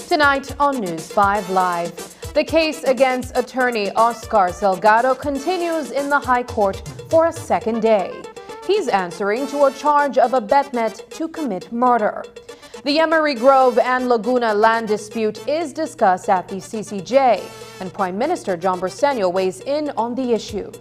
Tonight on News 5 Live, the case against attorney Oscar Salgado continues in the High Court for a second day. He's answering to a charge of abetment to commit murder. The Emery Grove and Laguna land dispute is discussed at the CCJ, and Prime Minister John Bersenio weighs in on the issue.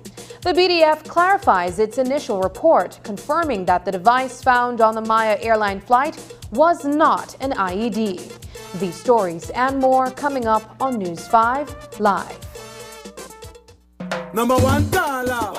The BDF clarifies its initial report, confirming that the device found on the Maya airline flight was not an IED. These stories and more coming up on News 5 Live. Number one caller.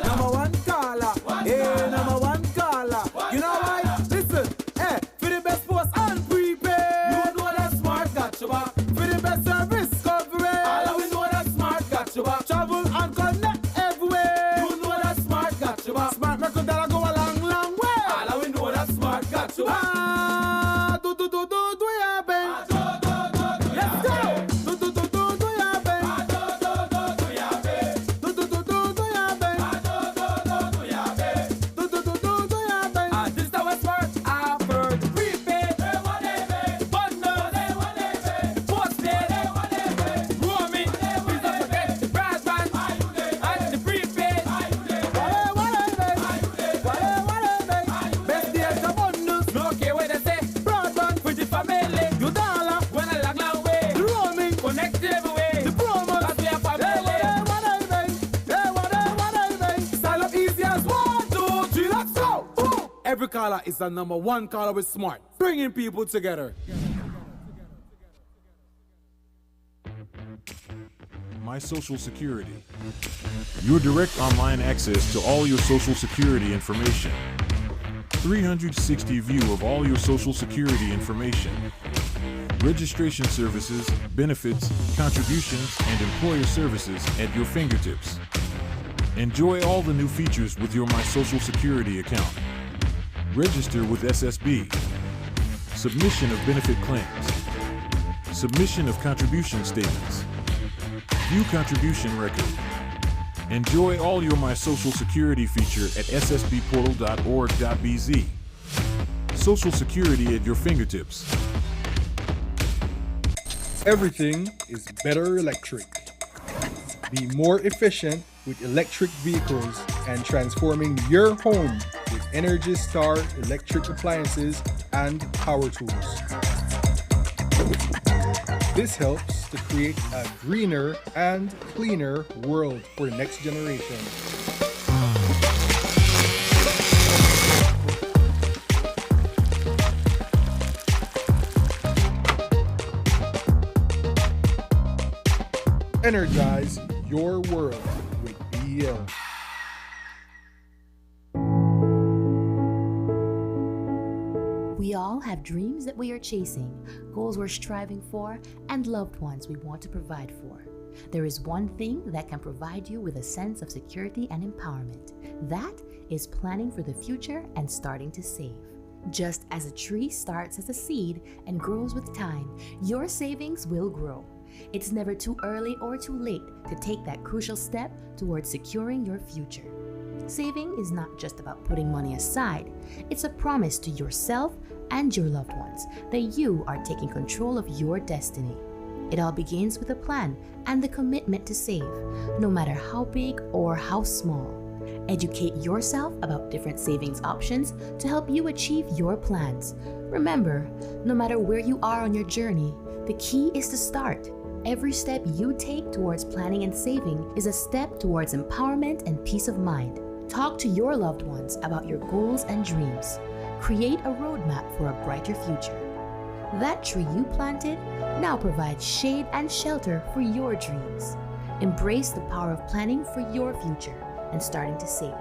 Number one caller. Hey, number one caller. You know why? Listen, hey, for the best post and prepaid. You know that smart got you back. For the best service coverage. All we know that smart got you back. Travel and connect everywhere. You know that smart got you back. Smart record that'll go a long, long way. All we know that smart got you back. Every caller is the number one caller with smart, bringing people together. My Social Security. Your direct online access to all your Social Security information. 360 view of all your Social Security information. Registration services, benefits, contributions, and employer services at your fingertips. Enjoy all the new features with your My Social Security account. Register with SSB. Submission of benefit claims. Submission of contribution statements. View contribution record. Enjoy all your My Social Security feature at ssbportal.org.bz. Social Security at your fingertips. Everything is better electric. Be more efficient with electric vehicles and transforming your home with Energy Star electric appliances and power tools. This helps to create a greener and cleaner world for the next generation. Energize your world with BL. We all have dreams that we are chasing, goals we're striving for, and loved ones we want to provide for. There is one thing that can provide you with a sense of security and empowerment. That is planning for the future and starting to save. Just as a tree starts as a seed and grows with time, your savings will grow. It's never too early or too late to take that crucial step towards securing your future. Saving is not just about putting money aside. It's a promise to yourself and your loved ones that you are taking control of your destiny. It all begins with a plan and the commitment to save, no matter how big or how small. Educate yourself about different savings options to help you achieve your plans. Remember, no matter where you are on your journey, the key is to start. Every step you take towards planning and saving is a step towards empowerment and peace of mind. Talk to your loved ones about your goals and dreams. Create a roadmap for a brighter future. That tree you planted now provides shade and shelter for your dreams. Embrace the power of planning for your future and starting to save.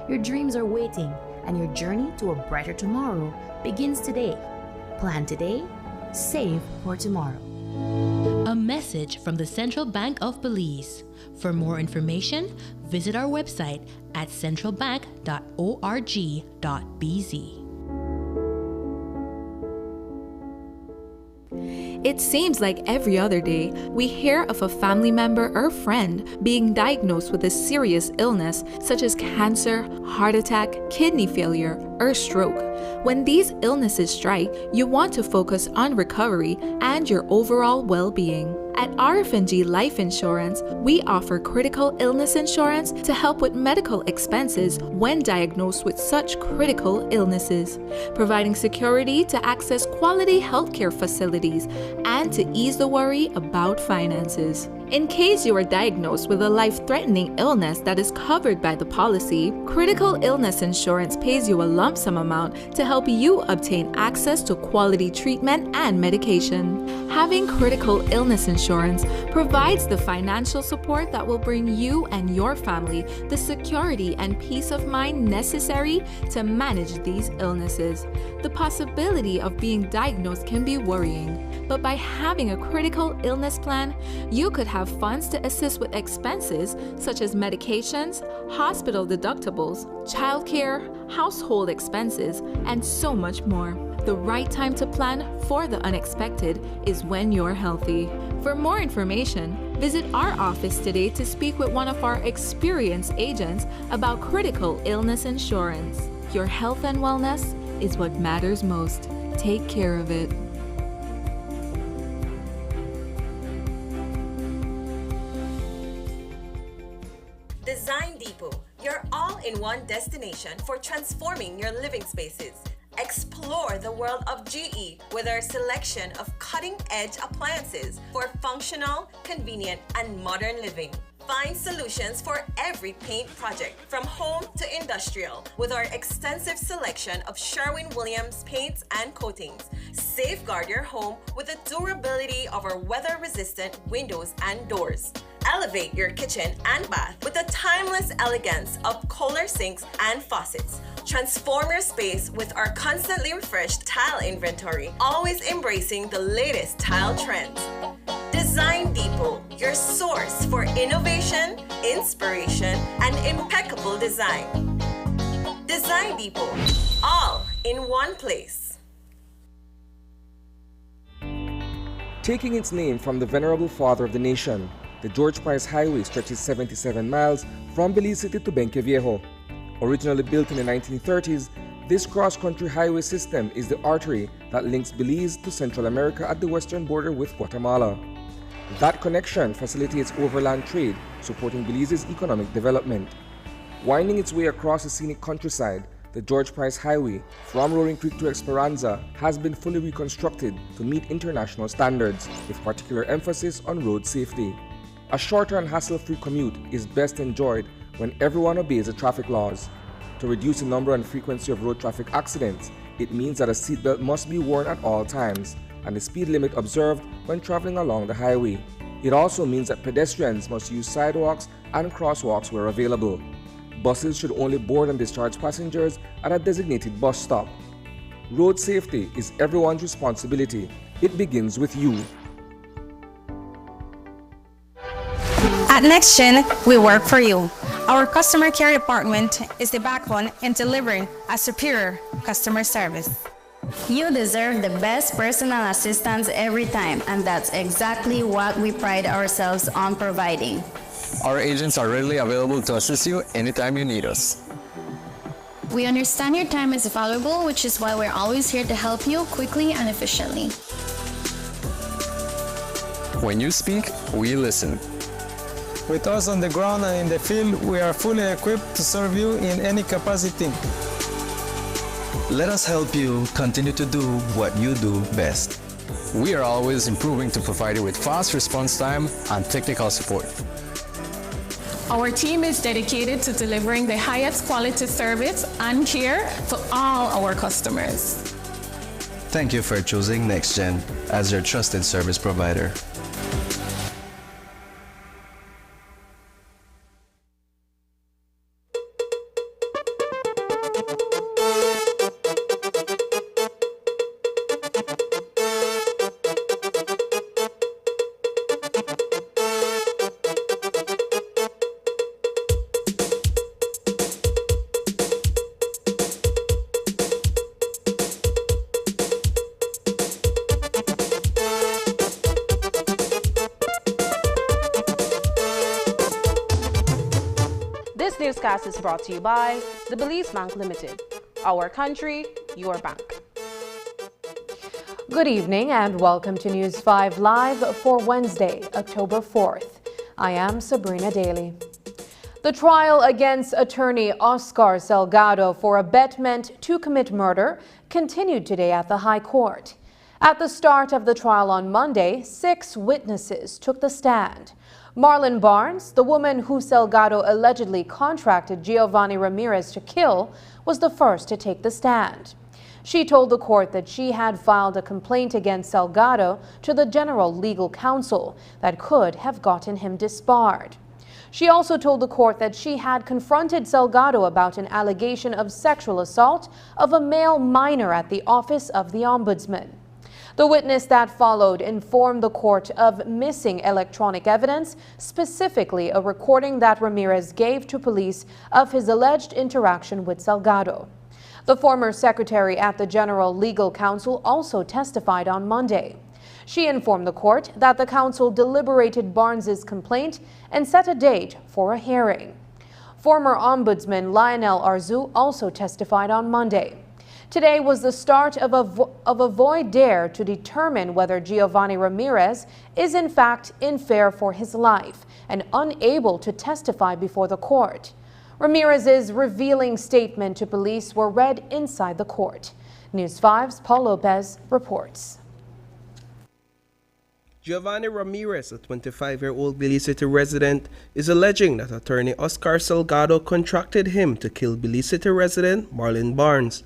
Your dreams are waiting, and your journey to a brighter tomorrow begins today. Plan today, save for tomorrow. A message from the Central Bank of Belize. For more information, visit our website at centralbank.org.bz. It seems like every other day, we hear of a family member or friend being diagnosed with a serious illness such as cancer, heart attack, kidney failure, or stroke. When these illnesses strike, you want to focus on recovery and your overall well-being. At RFNG Life Insurance, we offer critical illness insurance to help with medical expenses when diagnosed with such critical illnesses, providing security to access quality healthcare facilities and to ease the worry about finances. In case you are diagnosed with a life-threatening illness that is covered by the policy, critical illness insurance pays you a lump sum amount to help you obtain access to quality treatment and medication. Having critical illness insurance provides the financial support that will bring you and your family the security and peace of mind necessary to manage these illnesses. The possibility of being diagnosed can be worrying, but by having a critical illness plan, you could have funds to assist with expenses such as medications, hospital deductibles, childcare, household expenses, and so much more. The right time to plan for the unexpected is when you're healthy. For more information, visit our office today to speak with one of our experienced agents about critical illness insurance. Your health and wellness is what matters most. Take care of it. Design Depot, your all-in-one destination for transforming your living spaces. Explore the world of GE with our selection of cutting-edge appliances for functional, convenient, and modern living. Find solutions for every paint project, from home to industrial, with our extensive selection of Sherwin-Williams paints and coatings. Safeguard your home with the durability of our weather-resistant windows and doors. Elevate your kitchen and bath with the timeless elegance of Kohler sinks and faucets. Transform your space with our constantly refreshed tile inventory, always embracing the latest tile trends. Design Depot, your source for innovation, inspiration, and impeccable design. Design Depot, all in one place. Taking its name from the venerable father of the nation, the George Price Highway stretches 77 miles from Belize City to Benque Viejo. Originally built in the 1930s, this cross-country highway system is the artery that links Belize to Central America at the western border with Guatemala. That connection facilitates overland trade, supporting Belize's economic development. Winding its way across the scenic countryside, the George Price Highway, from Roaring Creek to Esperanza, has been fully reconstructed to meet international standards, with particular emphasis on road safety. A shorter and hassle-free commute is best enjoyed when everyone obeys the traffic laws. To reduce the number and frequency of road traffic accidents, it means that a seatbelt must be worn at all times, and the speed limit observed when traveling along the highway. It also means that pedestrians must use sidewalks and crosswalks where available. Buses should only board and discharge passengers at a designated bus stop. Road safety is everyone's responsibility. It begins with you. At NextGen, we work for you. Our customer care department is the backbone in delivering a superior customer service. You deserve the best personal assistance every time, and that's exactly what we pride ourselves on providing. Our agents are readily available to assist you anytime you need us. We understand your time is valuable, which is why we're always here to help you quickly and efficiently. When you speak, we listen. With us on the ground and in the field, we are fully equipped to serve you in any capacity. Let us help you continue to do what you do best. We are always improving to provide you with fast response time and technical support. Our team is dedicated to delivering the highest quality service and care to all our customers. Thank you for choosing NextGen as your trusted service provider. This newscast is brought to you by the Belize Bank Limited. Our country, your bank. Good evening and welcome to News 5 Live for Wednesday, October 4th. I am Sabrina Daly. The trial against attorney Oscar Salgado for abetment to commit murder continued today at the High Court. At the start of the trial on Monday, 6 witnesses took the stand. Marlon Barnes, the woman who Salgado allegedly contracted Giovanni Ramirez to kill, was the first to take the stand. She told the court that she had filed a complaint against Salgado to the General Legal Counsel that could have gotten him disbarred. She also told the court that she had confronted Salgado about an allegation of sexual assault of a male minor at the office of the Ombudsman. The witness that followed informed the court of missing electronic evidence, specifically a recording that Ramirez gave to police of his alleged interaction with Salgado. The former secretary at the General Legal Counsel also testified on Monday. She informed the court that the counsel deliberated Barnes's complaint and set a date for a hearing. Former Ombudsman Lionel Arzu also testified on Monday. Today was the start of a voir dire to determine whether Giovanni Ramirez is in fact in fear for his life and unable to testify before the court. Ramirez's revealing statement to police were read inside the court. News 5's Paul Lopez reports. Giovanni Ramirez, a 25-year-old Belize City resident, is alleging that attorney Oscar Salgado contracted him to kill Belize City resident Marlon Barnes.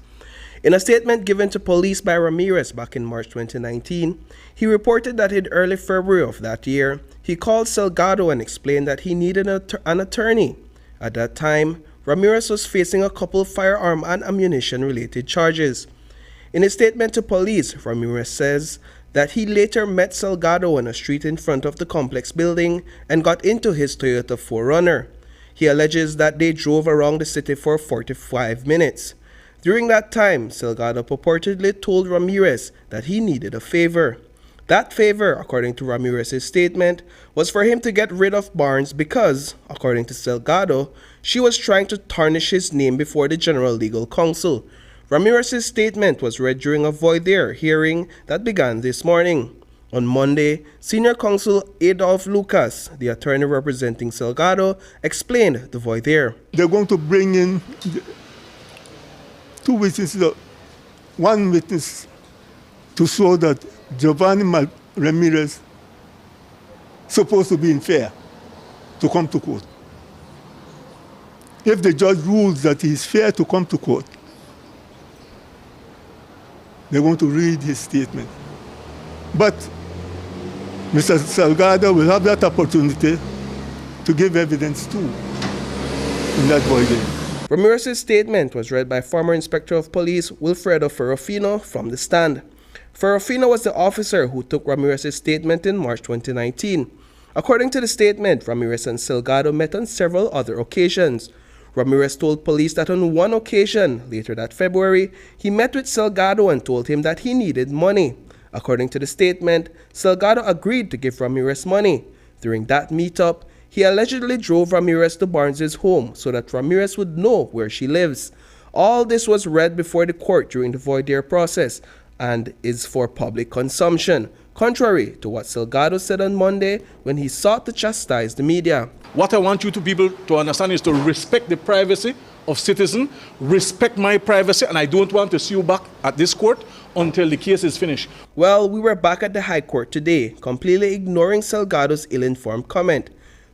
In a statement given to police by Ramirez back in March 2019, he reported that in early February of that year, he called Salgado and explained that he needed an attorney. At that time, Ramirez was facing a couple firearm and ammunition-related charges. In a statement to police, Ramirez says that he later met Salgado on a street in front of the complex building and got into his Toyota 4Runner. He alleges that they drove around the city for 45 minutes. During that time, Salgado purportedly told Ramirez that he needed a favor. That favor, according to Ramirez's statement, was for him to get rid of Barnes because, according to Salgado, she was trying to tarnish his name before the General Legal Counsel. Ramirez's statement was read during a voir dire hearing that began this morning. On Monday, Senior Counsel Adolph Lucas, the attorney representing Salgado, explained the voir dire. They're going to bring in 2 witnesses, 1 witness to show that Giovanni Ramirez supposed to be in fear to come to court. If the judge rules that he is fair to come to court, they're going to read his statement. But Mr. Salgado will have that opportunity to give evidence too in that voir dire. Ramirez's statement was read by former Inspector of Police Wilfredo Ferrofino from the stand. Ferrofino was the officer who took Ramirez's statement in March 2019. According to the statement, Ramirez and Salgado met on several other occasions. Ramirez told police that on one occasion, later that February, he met with Salgado and told him that he needed money. According to the statement, Salgado agreed to give Ramirez money. During that meetup, he allegedly drove Ramirez to Barnes' home so that Ramirez would know where she lives. All this was read before the court during the voir dire process and is for public consumption, contrary to what Salgado said on Monday when he sought to chastise the media. What I want you to people to understand is to respect the privacy of citizens, respect my privacy, and I don't want to see you back at this court until the case is finished. Well, we were back at the High Court today, completely ignoring Salgado's ill-informed comment.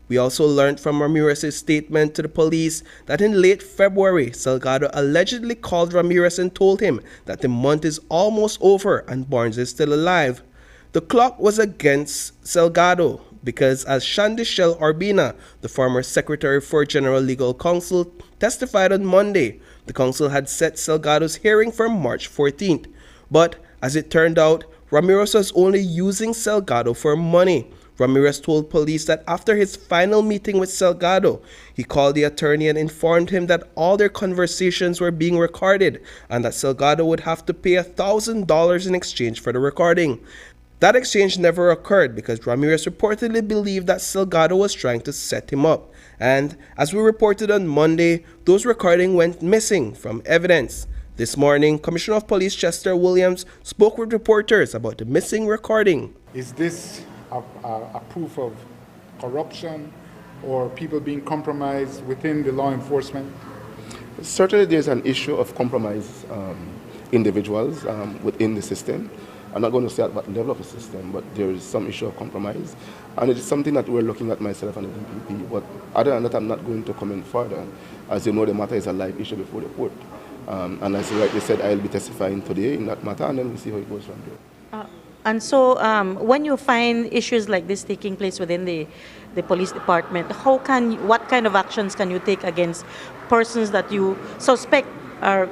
We also learned from Ramirez's statement to the police that in late February, Salgado allegedly called Ramirez and told him that the month is almost over and Barnes is still alive. The clock was against Salgado because, as Shandishel Orbina, the former Secretary for General Legal Counsel, testified on Monday, the council had set Salgado's hearing for March 14th. But, as it turned out, Ramirez was only using Salgado for money. Ramirez told police that after his final meeting with Salgado, he called the attorney and informed him that all their conversations were being recorded and that Salgado would have to pay $1,000 in exchange for the recording. That exchange never occurred because Ramirez reportedly believed that Salgado was trying to set him up. And, as we reported on Monday, those recordings went missing from evidence. This morning, Commissioner of Police Chester Williams spoke with reporters about the missing recording. Is this a proof of corruption or people being compromised within the law enforcement? Certainly there's an issue of compromised individuals within the system. I'm not going to say at what level of the system, but there is some issue of compromise. And it is something that we're looking at myself and the DPP. But other than that, I'm not going to comment further. As you know, the matter is a live issue before the court. And as you rightly said, I'll be testifying today in that matter, and then we'll see how it goes from there. And so when you find issues like this taking place within the police department, what kind of actions can you take against persons that you suspect are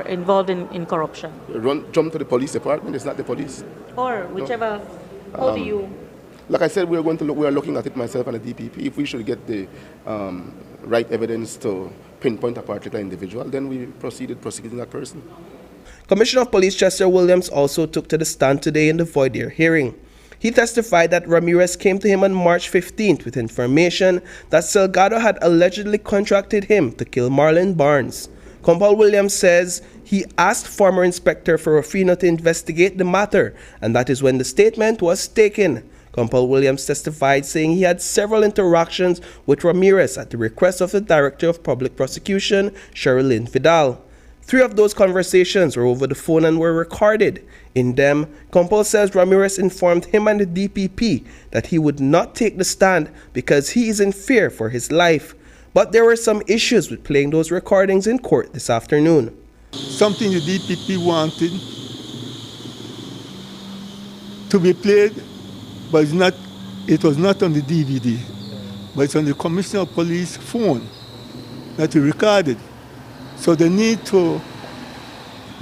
involved in corruption? Jump to the police department, it's not the police. Or whichever, how do you? Like I said, we are looking at it myself and the DPP. If we should get the right evidence to pinpoint a particular individual, then we prosecuting that person. Commissioner of Police Chester Williams also took to the stand today in the voir dire hearing. He testified that Ramirez came to him on March 15th with information that Salgado had allegedly contracted him to kill Marlon Barnes. Compal Williams says he asked former Inspector Ferrofino to investigate the matter, and that is when the statement was taken. Compal Williams testified saying he had several interactions with Ramirez at the request of the Director of Public Prosecution, Sherilyn Vidal. 3 of those conversations were over the phone and were recorded. In them, Compal says Ramirez informed him and the DPP that he would not take the stand because he is in fear for his life. But there were some issues with playing those recordings in court this afternoon. Something the DPP wanted to be played, but it was not on the DVD, but it's on the Commissioner of Police phone that he recorded. So they need to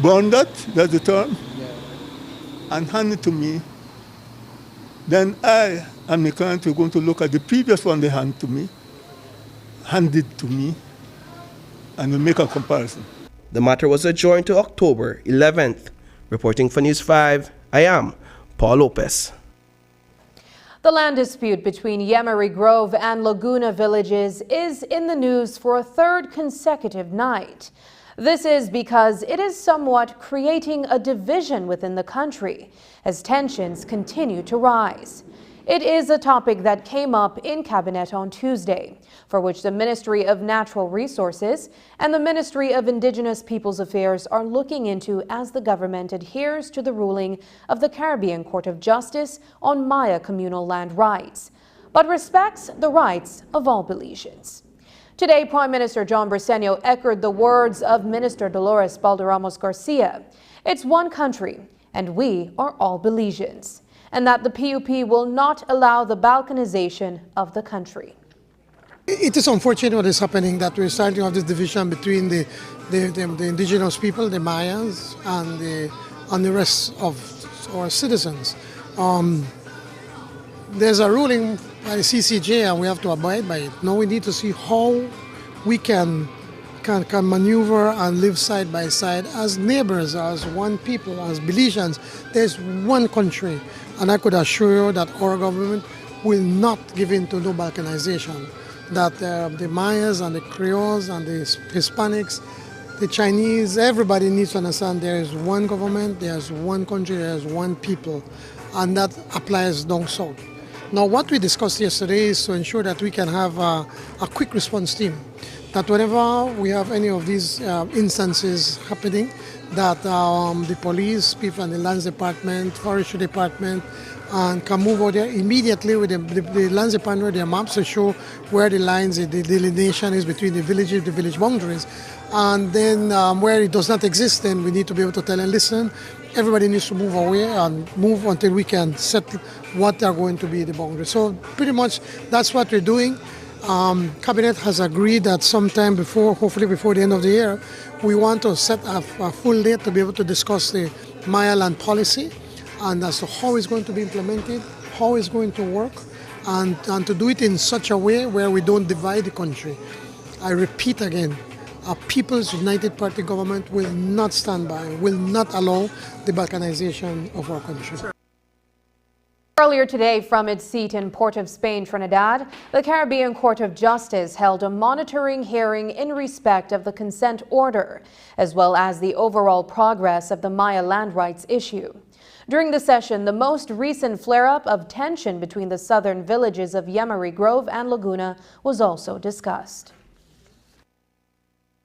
burn that's the term, and hand it to me. Then I and the client are going to look at the previous one they handed to me, and we'll make a comparison. The matter was adjourned to October 11th. Reporting for News 5, I am Paul Lopez. The land dispute between Yemery Grove and Laguna villages is in the news for a 3rd consecutive night. This is because it is somewhat creating a division within the country as tensions continue to rise. It is a topic that came up in Cabinet on Tuesday, for which the Ministry of Natural Resources and the Ministry of Indigenous Peoples Affairs are looking into as the government adheres to the ruling of the Caribbean Court of Justice on Maya communal land rights, but respects the rights of all Belizeans. Today, Prime Minister John Briceño echoed the words of Minister Dolores Balderramos Garcia. It's one country, and we are all Belizeans, and that the PUP will not allow the balkanization of the country. It is unfortunate what is happening, that we're starting to have this division between the indigenous people, the Mayas, and the rest of our citizens. There's a ruling by the CCJ and we have to abide by it. Now we need to see how we can maneuver and live side by side as neighbors, as one people, as Belizeans. There's one country, and I could assure you that our government will not give in to no balkanization. That the Mayas and the Creoles and the Hispanics, the Chinese, everybody needs to understand there is one government, there's one country, there's one people, and that applies down south. Now, what we discussed yesterday is to ensure that we can have a quick response team, that whenever we have any of these instances happening, that the police, people in the lands department, forestry department, and can move out there immediately with the lands department with their maps to show where the lines, the delineation is between the villages, the village boundaries. And then where it does not exist, then we need to be able to tell and listen. Everybody needs to move away and move until we can set what are going to be the boundaries. So pretty much that's what we're doing. Cabinet has agreed that sometime before, hopefully before the end of the year, we want to set a full date to be able to discuss the Maya land policy, and as to how it's going to be implemented, how it's going to work, and to do it in such a way where we don't divide the country. I repeat again, a People's United Party government will not stand by, will not allow the balkanization of our country. Earlier today, from its seat in Port of Spain, Trinidad, the Caribbean Court of Justice held a monitoring hearing in respect of the consent order, as well as the overall progress of the Maya land rights issue. During the session, the most recent flare-up of tension between the southern villages of Yemery Grove and Laguna was also discussed.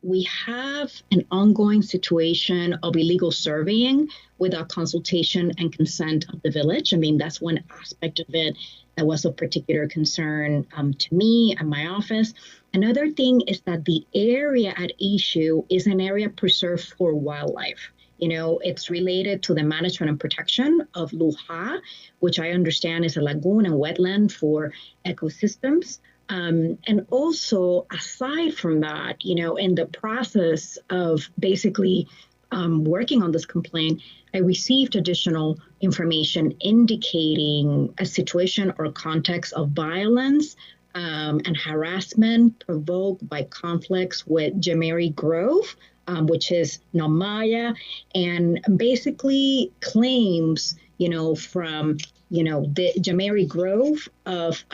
We have an ongoing situation of illegal surveying without consultation and consent of the village. I mean, that's one aspect of it that was of particular concern to me and my office. Another thing is that the area at issue is an area preserved for wildlife. You know, it's related to the management and protection of Luja, which I understand is a lagoon and wetland for ecosystems. And also, aside from that, you know, in the process of basically working on this complaint, I received additional information indicating a situation or context of violence and harassment provoked by conflicts with Yemery Grove, which is non-Maya, and basically claims, you know, from the Yemery Grove of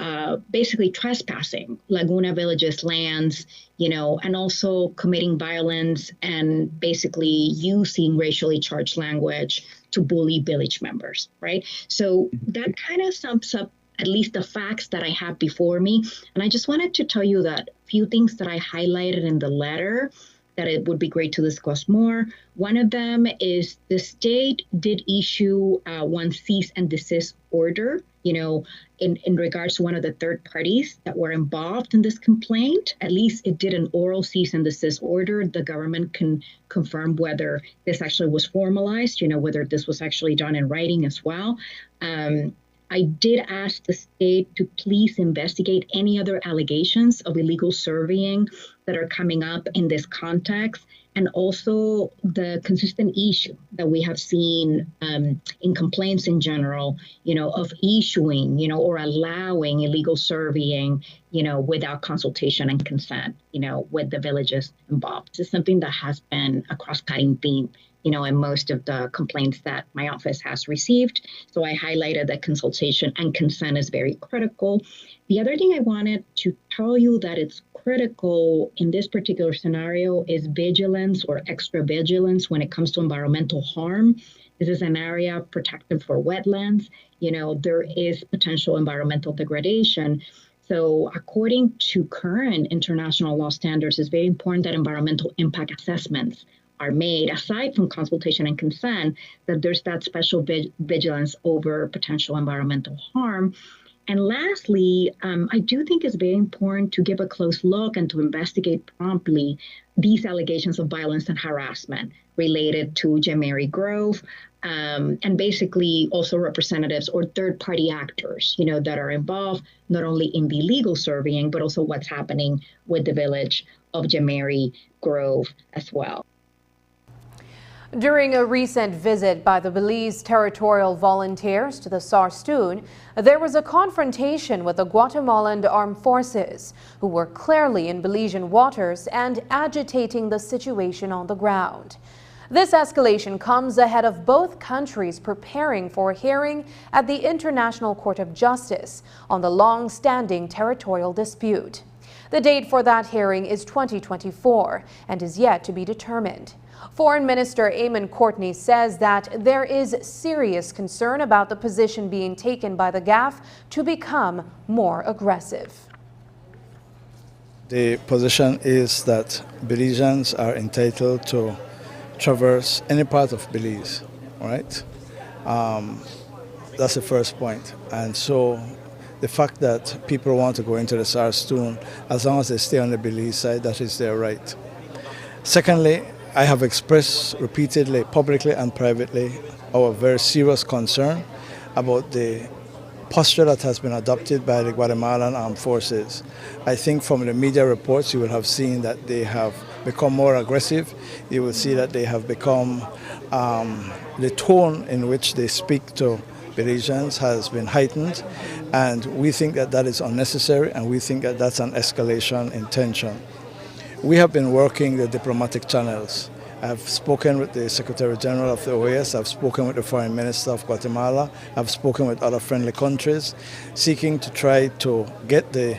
basically trespassing Laguna Village's lands, you know, and also committing violence and basically using racially charged language to bully village members, right? So that kind of sums up at least the facts that I have before me. And I just wanted to tell you that few things that I highlighted in the letter that it would be great to discuss more. One of them is the state did issue one cease and desist order, you know, in regards to one of the third parties that were involved in this complaint. At least it did an oral cease and desist order. The government can confirm whether this actually was formalized, you know, whether this was actually done in writing as well. I did ask the state to please investigate any other allegations of illegal surveying that are coming up in this context, and also the consistent issue that we have seen in complaints in general, you know, of issuing, you know, or allowing illegal surveying, you know, without consultation and consent, you know, with the villages involved. This is something that has been a cross-cutting theme, you know, in most of the complaints that my office has received. So I highlighted that consultation and consent is very critical. The other thing I wanted to tell you that it's critical in this particular scenario is vigilance or extra vigilance when it comes to environmental harm. This is an area protected for wetlands. You know, there is potential environmental degradation. So according to current international law standards, it's very important that environmental impact assessments are made, aside from consultation and consent, that there's that special vigilance over potential environmental harm. And lastly, I do think it's very important to give a close look and to investigate promptly these allegations of violence and harassment related to Jamairy Grove, and basically also representatives or third-party actors, that are involved not only in the legal surveying, but also what's happening with the village of Jamairy Grove as well. During a recent visit by the Belize territorial volunteers to the Sarsstoon, there was a confrontation with the Guatemalan armed forces, who were clearly in Belizean waters and agitating the situation on the ground. This escalation comes ahead of both countries preparing for a hearing at the International Court of Justice on the long-standing territorial dispute. The date for that hearing is 2024 and is yet to be determined. Foreign Minister Eamon Courtney says that there is serious concern about the position being taken by the GAF to become more aggressive. The position is that Belizeans are entitled to traverse any part of Belize, right? That's the first point. And so the fact that people want to go into the Sarsstoon, as long as they stay on the Belize side, that is their right. Secondly, I have expressed repeatedly, publicly and privately, our very serious concern about the posture that has been adopted by the Guatemalan armed forces. I think from the media reports you will have seen that they have become more aggressive. You will see that they have become, the tone in which they speak to Belizeans has been heightened, and we think that that is unnecessary, and we think that that's an escalation in tension. We have been working the diplomatic channels. I've spoken with the Secretary General of the OAS, I've spoken with the Foreign Minister of Guatemala, I've spoken with other friendly countries, seeking to try to get the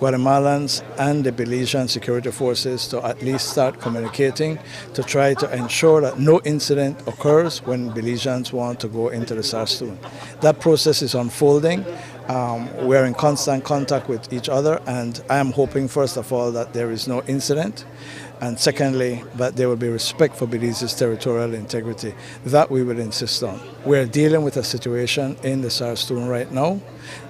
Guatemalans and the Belizean security forces to at least start communicating to try to ensure that no incident occurs when Belizeans want to go into the Sarsstoon. That process is unfolding. We're in constant contact with each other, and I am hoping, first of all, that there is no incident, and secondly, that there will be respect for Belize's territorial integrity. That we will insist on. We're dealing with a situation in the Sarsstoon right now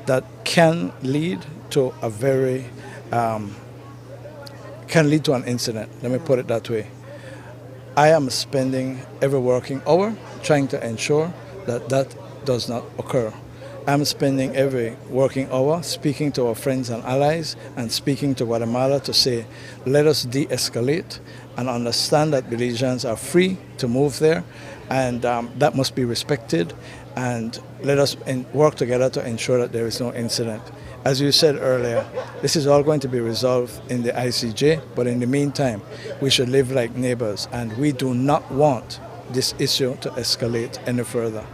that can lead to a very, can lead to an incident. Let me put it that way. I am spending every working hour trying to ensure that that does not occur. I'm spending every working hour speaking to our friends and allies and speaking to Guatemala to say, let us de-escalate and understand that Belizeans are free to move there, and that must be respected, and let us work together to ensure that there is no incident. As you said earlier, this is all going to be resolved in the ICJ, but in the meantime, we should live like neighbors, and we do not want this issue to escalate any further.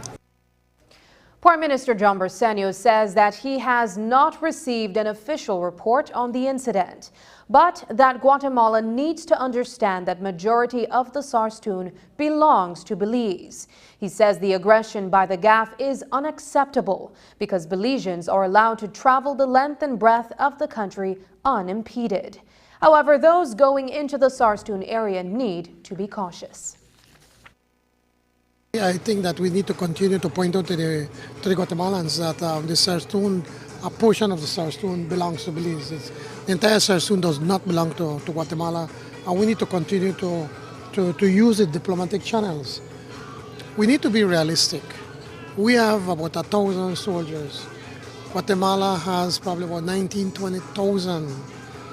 Prime Minister John Bersenio says that he has not received an official report on the incident, but that Guatemala needs to understand that majority of the Sarsstoon belongs to Belize. He says the aggression by the GAF is unacceptable because Belizeans are allowed to travel the length and breadth of the country unimpeded. However, those going into the Sarsstoon area need to be cautious. I think that we need to continue to point out to the Guatemalans that the Sarsstoon, a portion of the Sarsstoon belongs to Belize. The entire Sarsstoon does not belong to Guatemala, and we need to continue to use the diplomatic channels. We need to be realistic. We have about 1,000 soldiers. Guatemala has probably about 19,000 to 20,000.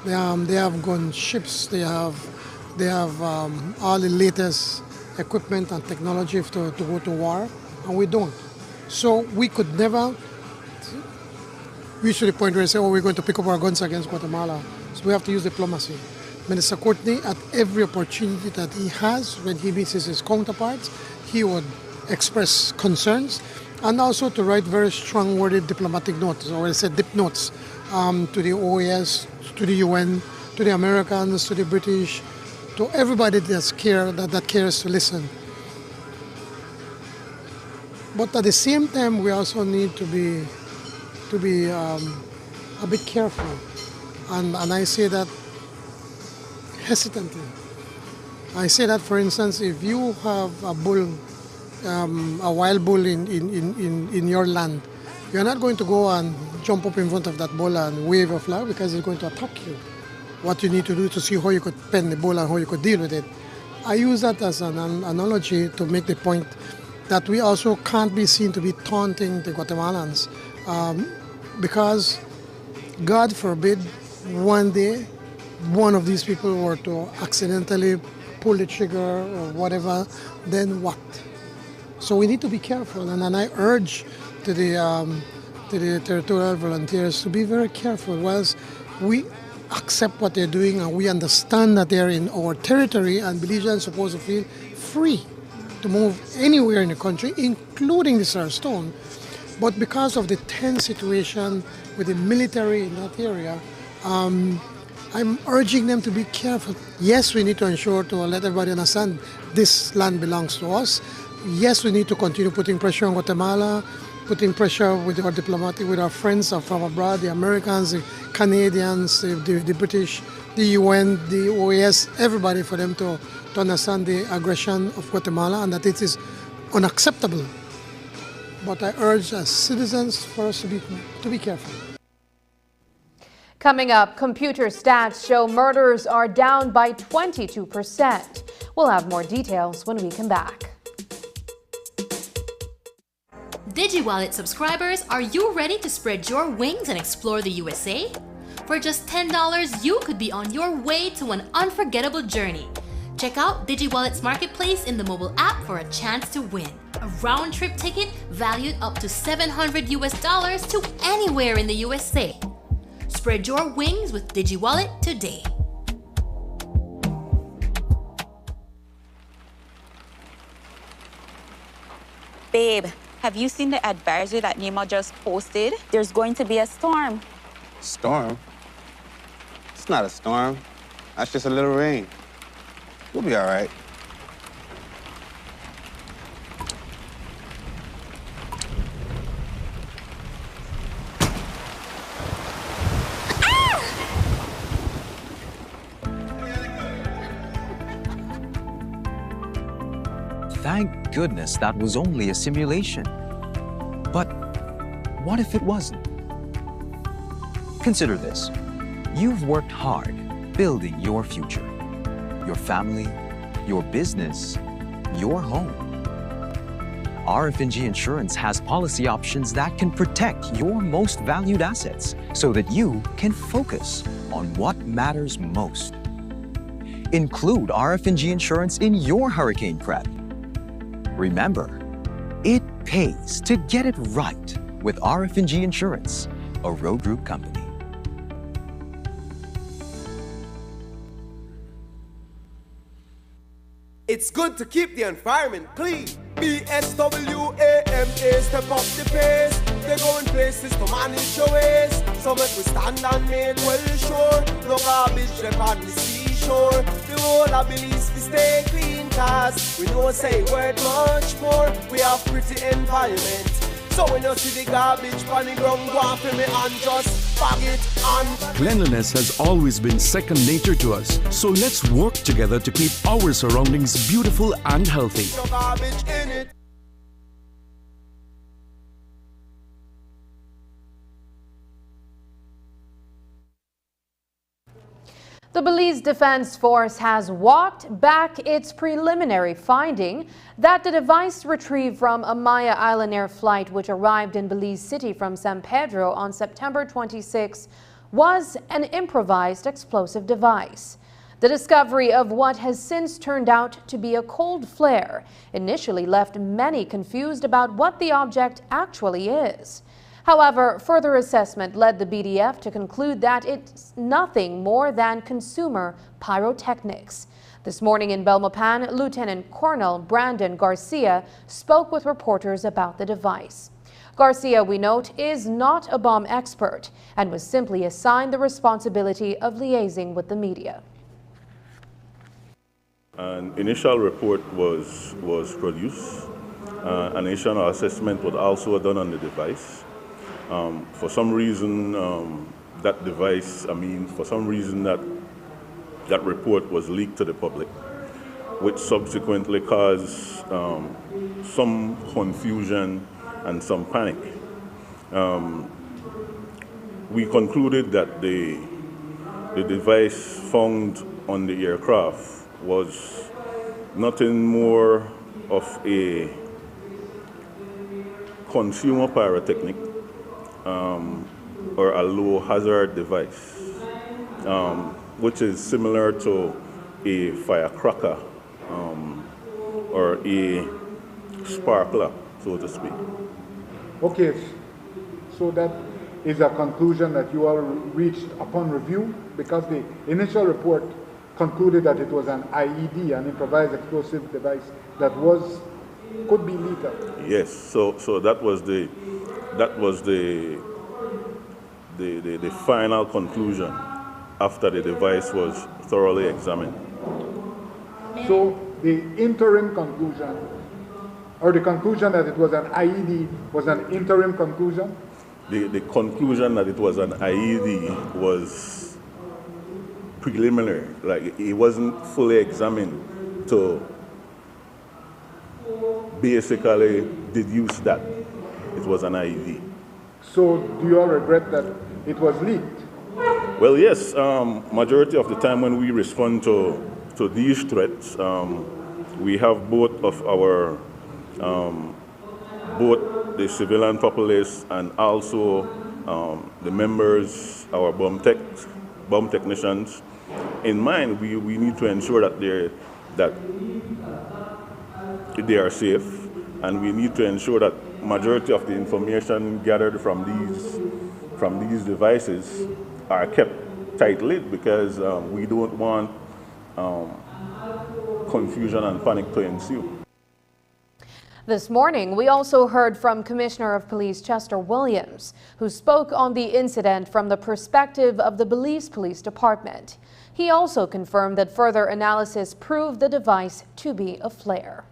They have gunships. They have all the latest equipment and technology to go to war, and we don't. So we could never reach to the point where we say, oh, we're going to pick up our guns against Guatemala. So we have to use diplomacy. Minister Courtney, at every opportunity that he has, when he meets his counterparts, he would express concerns, and also to write very strong-worded diplomatic notes, or I said dip notes, to the OAS, to the UN, to the Americans, to the British, to everybody that cares to listen. But at the same time, we also need to be a bit careful, and I say that hesitantly. I say that, for instance, if you have a bull, a wild bull in your land, you're not going to go and jump up in front of that bull and wave a flag because it's going to attack you. What you need to do to see how you could pen the bull and how you could deal with it I use that as an analogy to make the point that we also can't be seen to be taunting the Guatemalans because God forbid one day one of these people were to accidentally pull the trigger or whatever, then what? So we need to be careful, and I urge to the territorial volunteers to be very careful. Whilst we accept what they're doing and we understand that they're in our territory, and Belizeans are supposed to feel free to move anywhere in the country, including the Sarsstoon. But because of the tense situation with the military in that area, I'm urging them to be careful. Yes, we need to ensure to let everybody understand this land belongs to us. Yes, we need to continue putting pressure on Guatemala, putting pressure with our friends from abroad, the Americans, the Canadians, the British, the UN, the OAS, everybody, for them to understand the aggression of Guatemala and that it is unacceptable. But I urge as citizens for us to be careful. Coming up, computer stats show murders are down by 22%. We'll have more details when we come back. DigiWallet subscribers, are you ready to spread your wings and explore the USA? For just $10, you could be on your way to an unforgettable journey. Check out DigiWallet's marketplace in the mobile app for a chance to win a round-trip ticket valued up to $700 to anywhere in the USA. Spread your wings with DigiWallet today. Babe, have you seen the advisory that NEMA just posted? There's going to be a storm. Storm? It's not a storm. That's just a little rain. We'll be all right. Thank goodness that was only a simulation. But what if it wasn't? Consider this. You've worked hard building your future, your family, your business, your home. RF&G Insurance has policy options that can protect your most valued assets so that you can focus on what matters most. Include RF&G Insurance in your hurricane prep. Remember, it pays to get it right with RF&G Insurance, a Road Group company. It's good to keep the environment clean. BSWAMA, step up the pace. They're going places to manage your waste. So make we stand and make well sure. No garbage left on the seashore. The whole of Belize we stay clean, cause we know say worth much more. We have pretty environment. So when you see the garbage on the ground, go off me and just bag it on. Cleanliness has always been second nature to us, so let's work together to keep our surroundings beautiful and healthy. No garbage in it. The Belize Defense Force has walked back its preliminary finding that the device retrieved from a Maya Island Air flight which arrived in Belize City from San Pedro on September 26 was an improvised explosive device. The discovery of what has since turned out to be a cold flare initially left many confused about what the object actually is. However, further assessment led the BDF to conclude that it's nothing more than consumer pyrotechnics. This morning in Belmopan, Lieutenant Colonel Brandon Garcia spoke with reporters about the device. Garcia, we note, is not a bomb expert and was simply assigned the responsibility of liaising with the media. An initial report was produced. An initial assessment was also done on the device. For some reason, that report was leaked to the public, which subsequently caused some confusion and some panic. We concluded that the device found on the aircraft was nothing more of a consumer pyrotechnic or a low hazard device, which is similar to a firecracker or a sparkler, so to speak. Okay, so that is a conclusion that you all reached upon review, because the initial report concluded that it was an IED, an improvised explosive device that could be lethal. Yes, so that was the final conclusion after the device was thoroughly examined. So the interim conclusion, or the conclusion that it was an IED, was an interim conclusion? The conclusion that it was an IED was preliminary, like it wasn't fully examined to basically deduce that it was an IED. So do you all regret that it was leaked? Well, yes, majority of the time when we respond to these threats, we have both of our both the civilian populace and also the members, our bomb technicians in mind. We need to ensure that they are safe, and we need to ensure that majority of the information gathered from these devices are kept tight-lipped, because we don't want confusion and panic to ensue. This morning, we also heard from Commissioner of Police Chester Williams, who spoke on the incident from the perspective of the Belize Police Department. He also confirmed that further analysis proved the device to be a flare.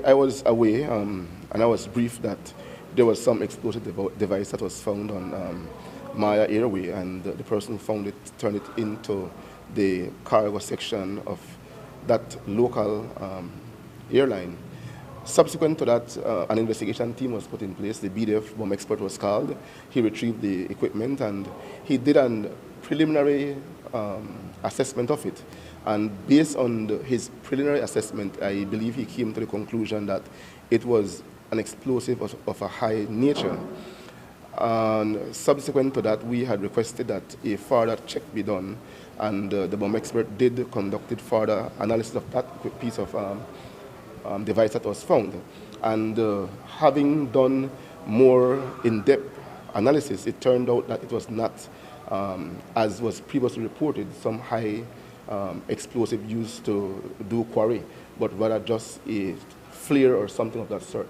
I was away, and I was briefed that there was some explosive device that was found on Maya Airway, and the person who found it turned it into the cargo section of that local airline. Subsequent to that, an investigation team was put in place. The BDF bomb expert was called. He retrieved the equipment, and he did a preliminary assessment of it. And based on his preliminary assessment, I believe he came to the conclusion that it was an explosive of a high nature. And subsequent to that, we had requested that a further check be done, and the bomb expert did conduct further analysis of that piece of device that was found. And having done more in-depth analysis, it turned out that it was not, as was previously reported, some high explosive used to do quarry, but rather just a flare or something of that sort.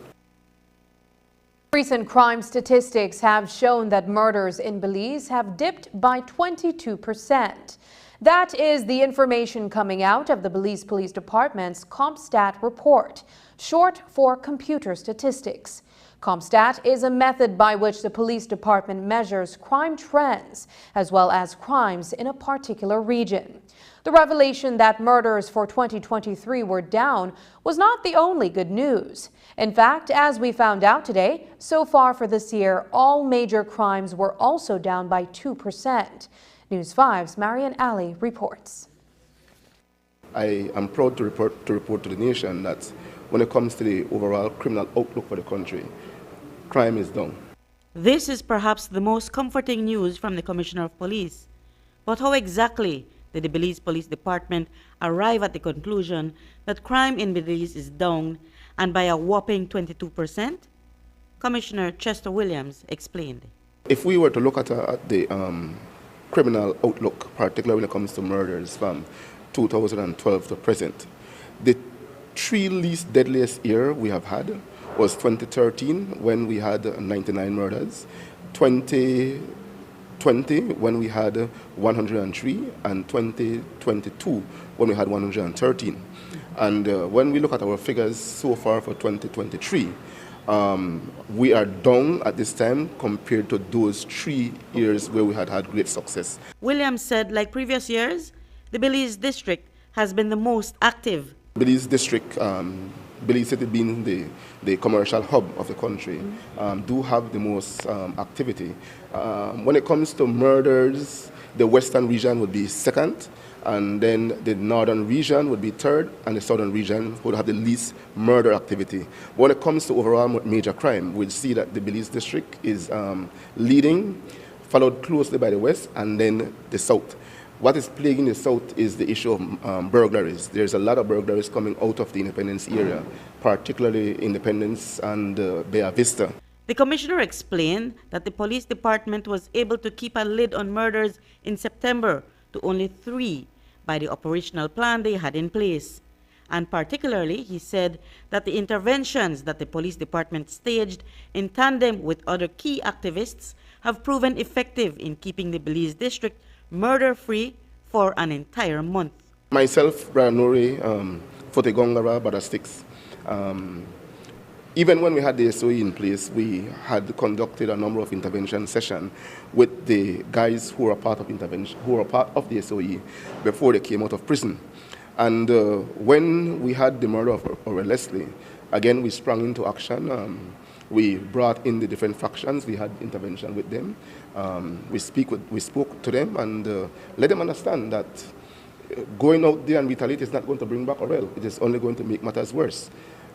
Recent crime statistics have shown that murders in Belize have dipped by 22%. That is the information coming out of the Belize Police Department's CompStat report, short for computer statistics. CompStat is a method by which the police department measures crime trends as well as crimes in a particular region. The revelation that murders for 2023 were down was not the only good news. In fact, as we found out today, so far for this year, all major crimes were also down by 2%. News 5's Marian Ali reports. I am proud to report to the nation that when it comes to the overall criminal outlook for the country, crime is down. This is perhaps the most comforting news from the Commissioner of Police. But how exactly did the Belize Police Department arrive at the conclusion that crime in Belize is down and by a whopping 22%? Commissioner Chester Williams explained. If we were to look at the criminal outlook, particularly when it comes to murders from 2012 to present, the three least deadliest year we have had was 2013, when we had 99 murders, 2020 when we had 103, and 2022 when we had 113. And when we look at our figures so far for 2023, we are down at this time compared to those 3 years where we had great success. Williams said, like previous years, the Belize district has been the most active. Belize district, Belize City being the commercial hub of the country, do have the most activity. When it comes to murders, the western region would be second, And then the northern region would be third, and the southern region would have the least murder activity. When it comes to overall major crime, we'll see that the Belize district is leading, followed closely by the west, and then the south. What is plaguing the south is the issue of burglaries. There's a lot of burglaries coming out of the Independence area, particularly Independence and Bay Vista. The commissioner explained that the police department was able to keep a lid on murders in September to only 3 by the operational plan they had in place. And particularly, he said that the interventions that the police department staged in tandem with other key activists have proven effective in keeping the Belize district murder-free for an entire month. Myself, Brian Nori, Fotegongara, Badastix. Even when we had the SOE in place, we had conducted a number of intervention sessions with the guys who were part of intervention, who were part of the SOE before they came out of prison. And when we had the murder of Aurel Leslie, again we sprang into action. We brought in the different factions. We had intervention with them. We spoke to them and let them understand that going out there and retaliate is not going to bring back Aurel. It is only going to make matters worse.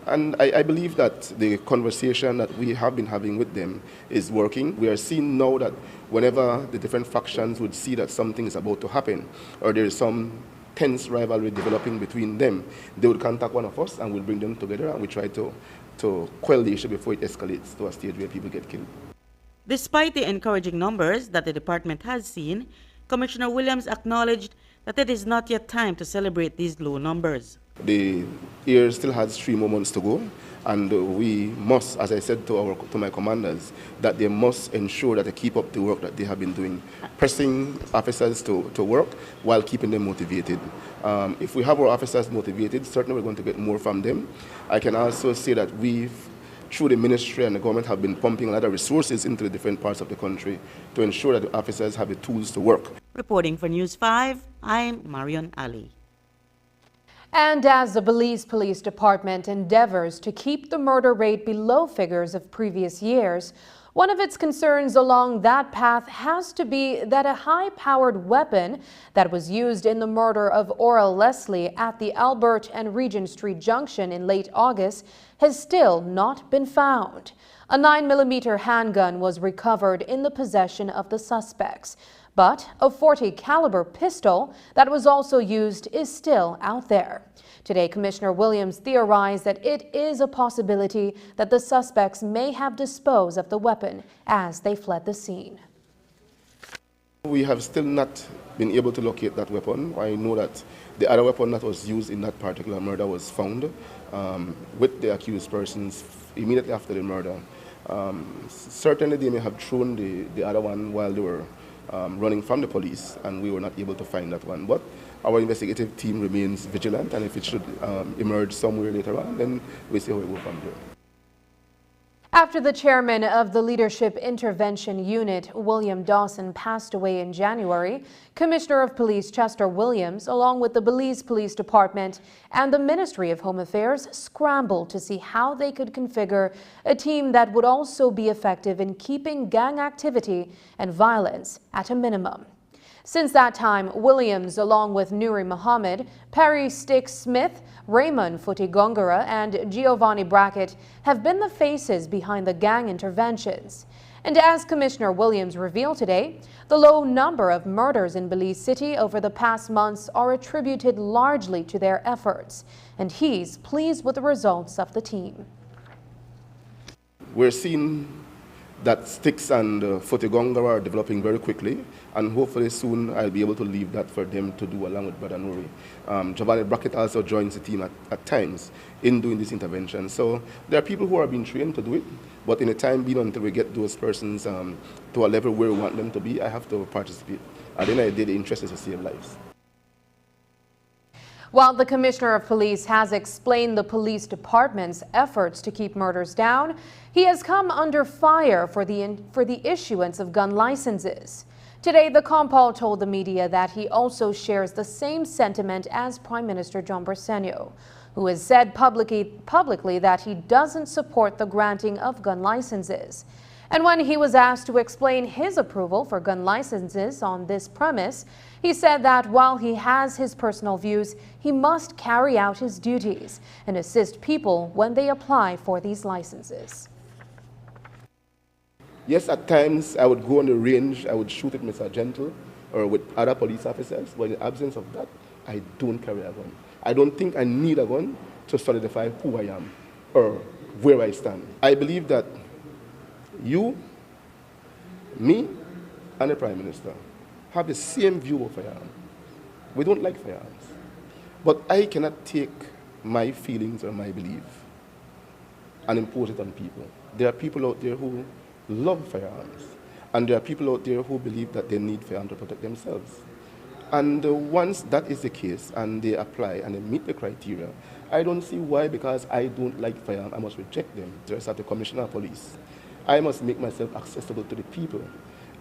And I believe that the conversation that we have been having with them is working. We are seeing now that whenever the different factions would see that something is about to happen or there is some tense rivalry developing between them, they would contact one of us and we'll bring them together and we try to quell the issue before it escalates to a stage where people get killed. Despite the encouraging numbers that the department has seen, Commissioner Williams acknowledged that it is not yet time to celebrate these low numbers. The year still has 3 more months to go, and we must, as I said to my commanders, that they must ensure that they keep up the work that they have been doing, pressing officers to work while keeping them motivated. If we have our officers motivated, certainly we're going to get more from them. I can also say that through the ministry and the government, have been pumping a lot of resources into the different parts of the country to ensure that the officers have the tools to work. Reporting for News 5, I'm Marion Ali. And as the Belize Police Department endeavors to keep the murder rate below figures of previous years, one of its concerns along that path has to be that a high-powered weapon that was used in the murder of Aurel Leslie at the Albert and Regent Street Junction in late August has still not been found. A 9mm handgun was recovered in the possession of the suspects, but a .40 caliber pistol that was also used is still out there. Today, Commissioner Williams theorized that it is a possibility that the suspects may have disposed of the weapon as they fled the scene. We have still not been able to locate that weapon. I know that the other weapon that was used in that particular murder was found with the accused persons immediately after the murder. Certainly they may have thrown the other one while they were running from the police, and we were not able to find that one. But our investigative team remains vigilant, and if it should emerge somewhere later on, then we'll see how we go from there. After the chairman of the Leadership Intervention Unit, William Dawson, passed away in January, Commissioner of Police Chester Williams, along with the Belize Police Department and the Ministry of Home Affairs, scrambled to see how they could configure a team that would also be effective in keeping gang activity and violence at a minimum. Since that time, Williams, along with Nuri Muhammad, Perry Stick Smith, Raymond Futigongara, and Giovanni Brackett, have been the faces behind the gang interventions. And as Commissioner Williams revealed today, the low number of murders in Belize City over the past months are attributed largely to their efforts, and he's pleased with the results of the team. We're seeing that Sticks and Fotegongara are developing very quickly, and hopefully soon I'll be able to leave that for them to do along with Brother Nuri. Giovanni Brackett also joins the team at times in doing this intervention. So there are people who are being trained to do it, but in the time being until we get those persons to a level where we want them to be, I have to participate. At the end of the day, the interest is to save lives. While the Commissioner of Police has explained the police department's efforts to keep murders down, he has come under fire for the issuance of gun licenses. Today, the Compol told the media that he also shares the same sentiment as Prime Minister John Bersenio, who has said publicly that he doesn't support the granting of gun licenses. And when he was asked to explain his approval for gun licenses on this premise, he said that while he has his personal views, he must carry out his duties and assist people when they apply for these licenses. Yes, at times I would go on the range, I would shoot at Mr. Gentle or with other police officers, but in the absence of that, I don't carry a gun. I don't think I need a gun to solidify who I am or where I stand. I believe that you, me, and the Prime Minister have the same view of firearms. We don't like firearms. But I cannot take my feelings or my belief and impose it on people. There are people out there who love firearms, and there are people out there who believe that they need firearms to protect themselves. And once that is the case, and they apply and they meet the criteria, I don't see why, because I don't like firearms, I must reject them, just as the Commissioner of Police. I must make myself accessible to the people.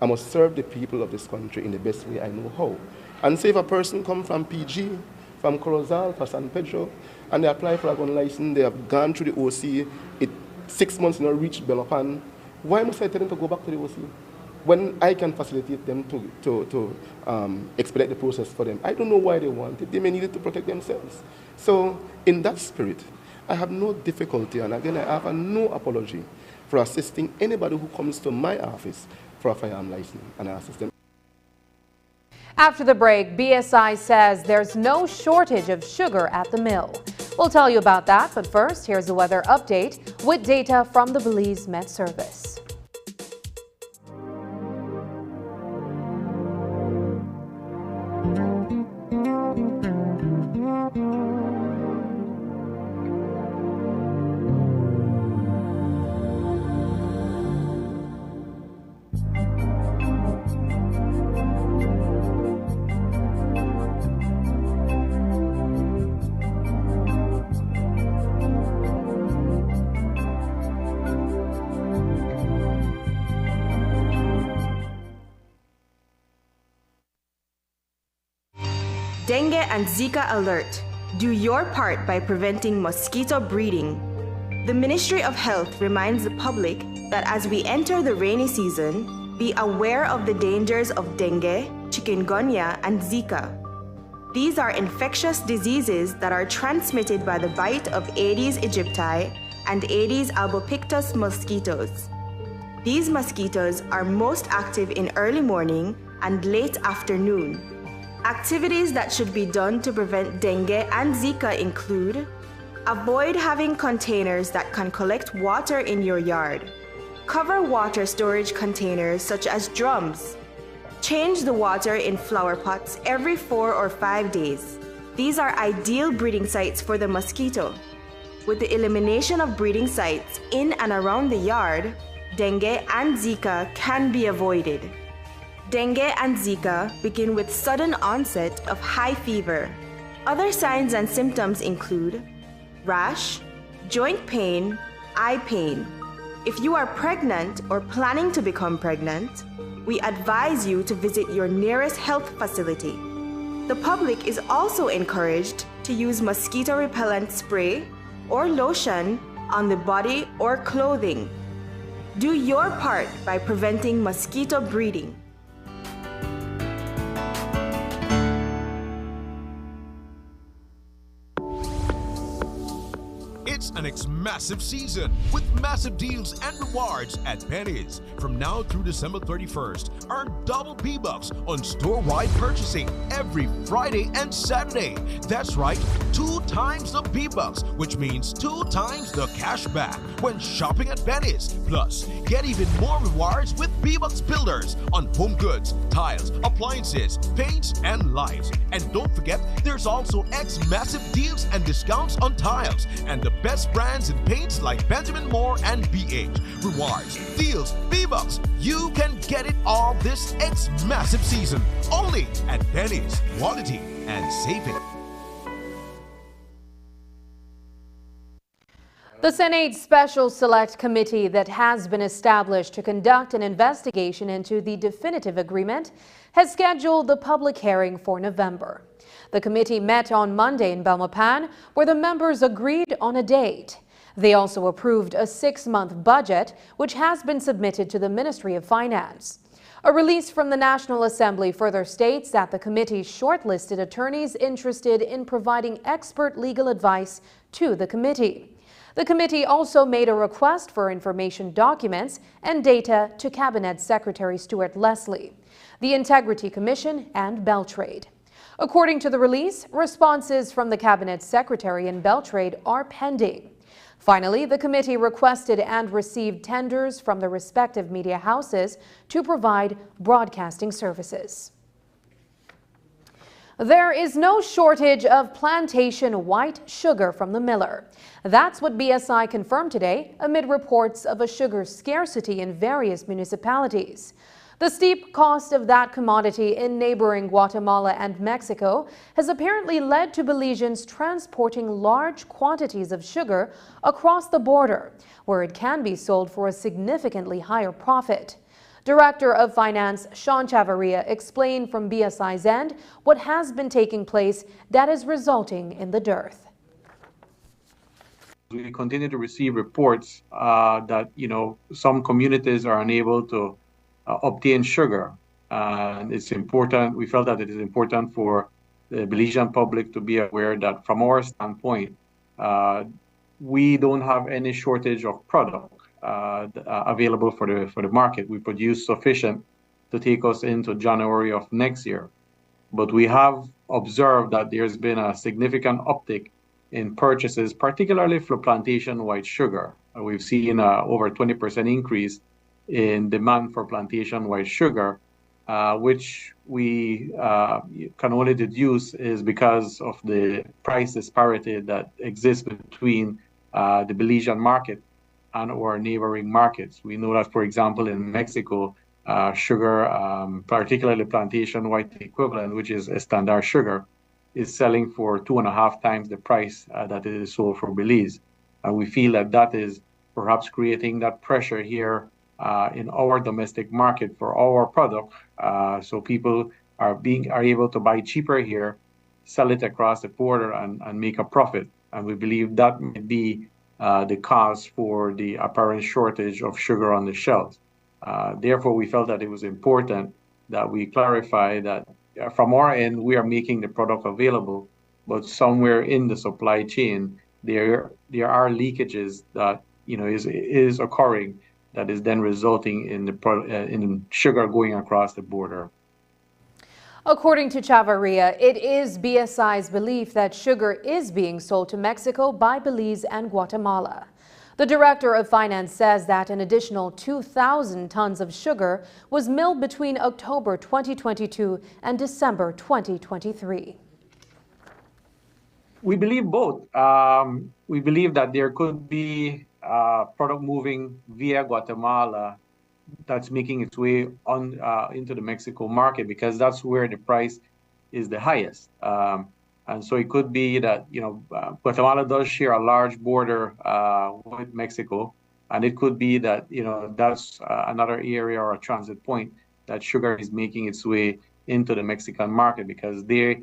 I must serve the people of this country in the best way I know how. And say if a person comes from PG, from Corozal, from San Pedro, and they apply for a gun license, they have gone through the OC, 6 months not reached Belopan, why must I tell them to go back to the OC? When I can facilitate them to expedite the process for them. I don't know why they want it. They may need it to protect themselves. So in that spirit, I have no difficulty, and again, I have no apology for assisting anybody who comes to my office for a firearm license, and I assist them. After the break, BSI says there's no shortage of sugar at the mill. We'll tell you about that, but first, here's a weather update with data from the Belize Met Service. Dengue and Zika alert. Do your part by preventing mosquito breeding. The Ministry of Health reminds the public that as we enter the rainy season, be aware of the dangers of dengue, chikungunya, and Zika. These are infectious diseases that are transmitted by the bite of Aedes aegypti and Aedes albopictus mosquitoes. These mosquitoes are most active in early morning and late afternoon. Activities that should be done to prevent dengue and Zika include: avoid having containers that can collect water in your yard. Cover water storage containers such as drums. Change the water in flower pots every 4 or 5 days. These are ideal breeding sites for the mosquito. With the elimination of breeding sites in and around the yard, dengue and Zika can be avoided. Dengue and Zika begin with sudden onset of high fever. Other signs and symptoms include rash, joint pain, eye pain. If you are pregnant or planning to become pregnant, we advise you to visit your nearest health facility. The public is also encouraged to use mosquito repellent spray or lotion on the body or clothing. Do your part by preventing mosquito breeding. It's an massive season with massive deals and rewards at Penny's. From now through December 31st, earn double B-Bucks on store-wide purchasing every Friday and Saturday. That's right, 2 times the B-Bucks, which means 2 times the cash back when shopping at Penny's. Plus, get even more rewards with B-Bucks Builders on home goods, tiles, appliances, paints, and lights. And don't forget, there's also massive deals and discounts on tiles and the best brands in paints like Benjamin Moore and BH. Rewards, deals, B-Bucks. You can get it all this massive season. Only at Penny's. Quality and saving. The Senate's Special Select Committee that has been established to conduct an investigation into the definitive agreement has scheduled the public hearing for November. The committee met on Monday in Belmopan, where the members agreed on a date. They also approved a 6-month budget, which has been submitted to the Ministry of Finance. A release from the National Assembly further states that the committee shortlisted attorneys interested in providing expert legal advice to the committee. The committee also made a request for information documents and data to Cabinet Secretary Stuart Leslie, the Integrity Commission, and Beltrade. According to the release, responses from the Cabinet Secretary and Beltrade are pending. Finally, the committee requested and received tenders from the respective media houses to provide broadcasting services. There is no shortage of plantation white sugar from the miller. That's what BSI confirmed today amid reports of a sugar scarcity in various municipalities. The steep cost of that commodity in neighboring Guatemala and Mexico has apparently led to Belizeans transporting large quantities of sugar across the border, where it can be sold for a significantly higher profit. Director of Finance Sean Chavarria explained from BSI's end what has been taking place that is resulting in the dearth. We continue to receive reports that some communities are unable to obtain sugar, and it's important. We felt that it is important for the Belizean public to be aware that from our standpoint, we don't have any shortage of product available for the market. We produce sufficient to take us into January of next year, but we have observed that there's been a significant uptick in purchases, particularly for plantation white sugar. We've seen over 20% increase in demand for plantation white sugar, which we can only deduce is because of the price disparity that exists between the Belizean market and our neighboring markets. We know that, for example, in Mexico, sugar, particularly plantation white equivalent, which is a standard sugar, is selling for 2.5 times the price that it is sold for Belize. And we feel that that is perhaps creating that pressure here in our domestic market for our product, so people are able to buy cheaper here, sell it across the border, and make a profit. And we believe that may be the cause for the apparent shortage of sugar on the shelves. Therefore, we felt that it was important that we clarify that from our end, we are making the product available, but somewhere in the supply chain, there are leakages that is occurring, that is then resulting in in sugar going across the border. According to Chavarria, it is BSI's belief that sugar is being sold to Mexico by Belize and Guatemala. The Director of Finance says that an additional 2,000 tons of sugar was milled between October 2022 and December 2023. We believe both. We believe that there could be product moving via Guatemala that's making its way on into the Mexico market, because that's where the price is the highest. And so it could be that Guatemala does share a large border with Mexico, and it could be that that's another area or a transit point that sugar is making its way into the Mexican market, because there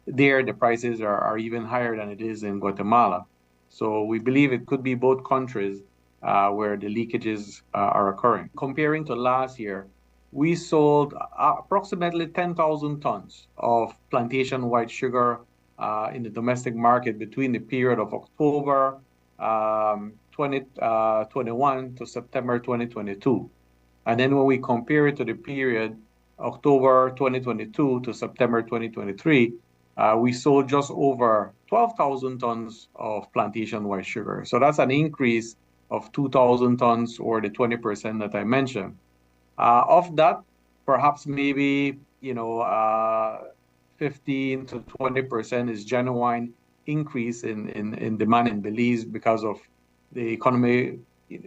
the prices are even higher than it is in Guatemala. So we believe it could be both countries where the leakages are occurring. Comparing to last year, we sold approximately 10,000 tons of plantation white sugar in the domestic market between the period of October 2021 to September 2022. And then when we compare it to the period October 2022 to September 2023, we sold just over 12,000 tons of plantation white sugar. So that's an increase of 2,000 tons, or the 20% that I mentioned. Of that, perhaps maybe 15 to 20% is genuine increase in demand in Belize because of the economy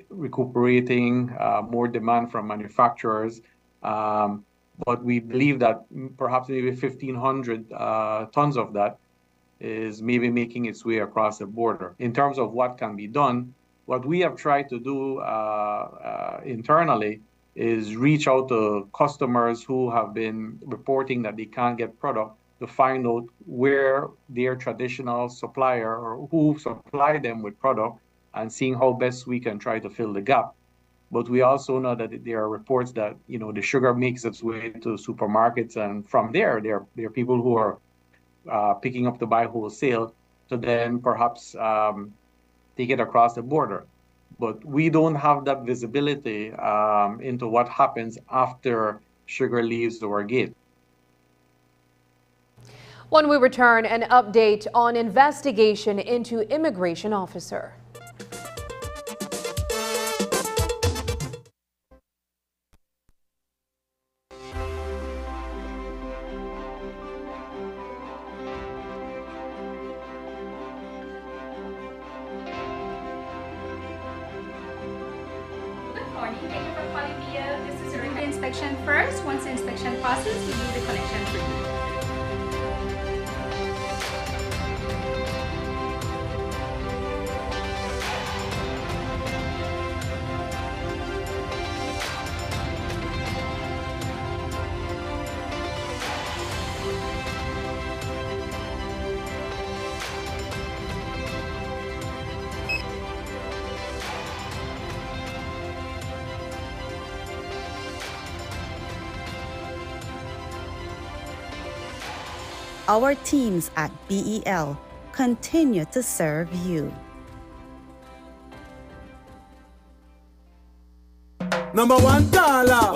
recuperating, more demand from manufacturers. But we believe that perhaps maybe 1,500 tons of that is maybe making its way across the border. In terms of what can be done, what we have tried to do internally is reach out to customers who have been reporting that they can't get product, to find out where their traditional supplier or who supplied them with product and seeing how best we can try to fill the gap. But we also know that there are reports that, you know, the sugar makes its way to supermarkets, and from there are people who are picking up to buy wholesale to then perhaps take it across the border. But we don't have that visibility into what happens after sugar leaves our gate. When we return, an update on investigation into immigration officer. Inspection first. Once the inspection passes, we do the connection for you. Our teams at BEL continue to serve you. Number one caller.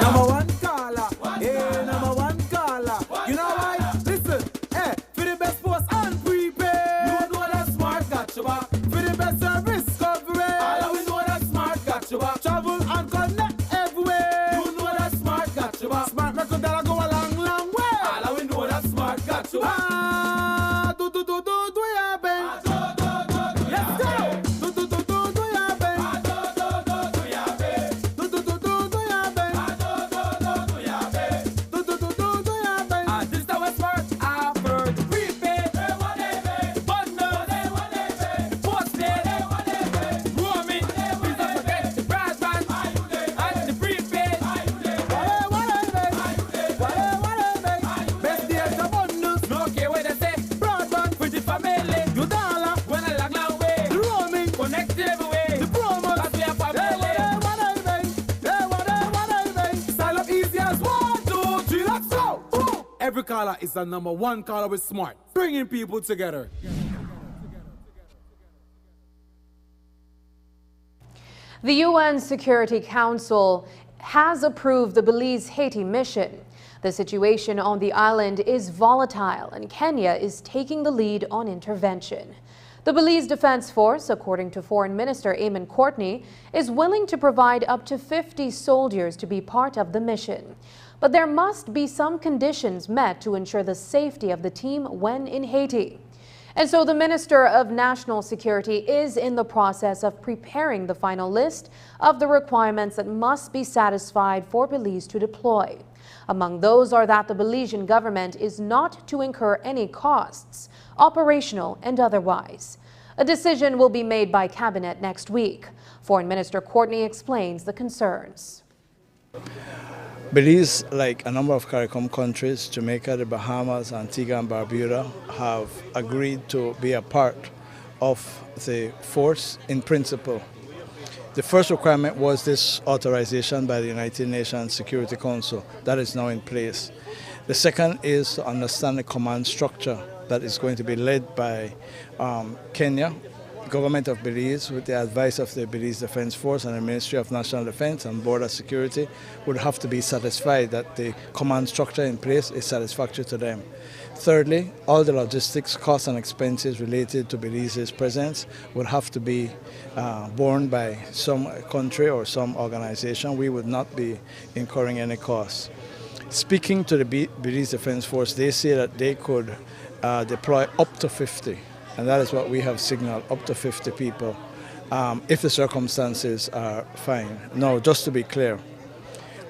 Number one caller. Hey, number one caller. You know why? Listen, hey, for the best post and prepaid. You know that smart got you back. For the best service coverage. All we know that smart got you back. Travel and connect everywhere. You know that smart got you back. Smart record that'll go a long, long way. All we know that smart got you back. Yeah, Ben. Let's go. Yeah, Ben. This is our smart offer. The prepaid, the bundle, the postpaid, roaming, please don't forget the broadband and the prepaid. Best deals and bundles, no care what they say. Broadband for the family. You dollar when I long way. The roaming, connect everywhere. The promos, that's we are family. Sign up easy as 1, 2, 3, let's go. Ooh. Every caller is the number one caller with smart, bringing people together. The UN Security Council has approved the Belize Haiti mission. The situation on the island is volatile, and Kenya is taking the lead on intervention. The Belize Defense Force, according to Foreign Minister Eamon Courtney, is willing to provide up to 50 soldiers to be part of the mission. But there must be some conditions met to ensure the safety of the team when in Haiti. And so the Minister of National Security is in the process of preparing the final list of the requirements that must be satisfied for Belize to deploy. Among those are that the Belizean government is not to incur any costs, operational and otherwise. A decision will be made by Cabinet next week. Foreign Minister Courtney explains the concerns. Belize, like a number of CARICOM countries, Jamaica, the Bahamas, Antigua and Barbuda, have agreed to be a part of the force in principle. The first requirement was this authorization by the United Nations Security Council. That is now in place. The second is to understand the command structure that is going to be led by Kenya, Government of Belize, with the advice of the Belize Defense Force and the Ministry of National Defense and Border Security, would have to be satisfied that the command structure in place is satisfactory to them. Thirdly, all the logistics, costs and expenses related to Belize's presence would have to be borne by some country or some organization. We would not be incurring any costs. Speaking to the Belize Defense Force, they say that they could deploy up to 50. And that is what we have signaled, up to 50 people, if the circumstances are fine. Now, just to be clear,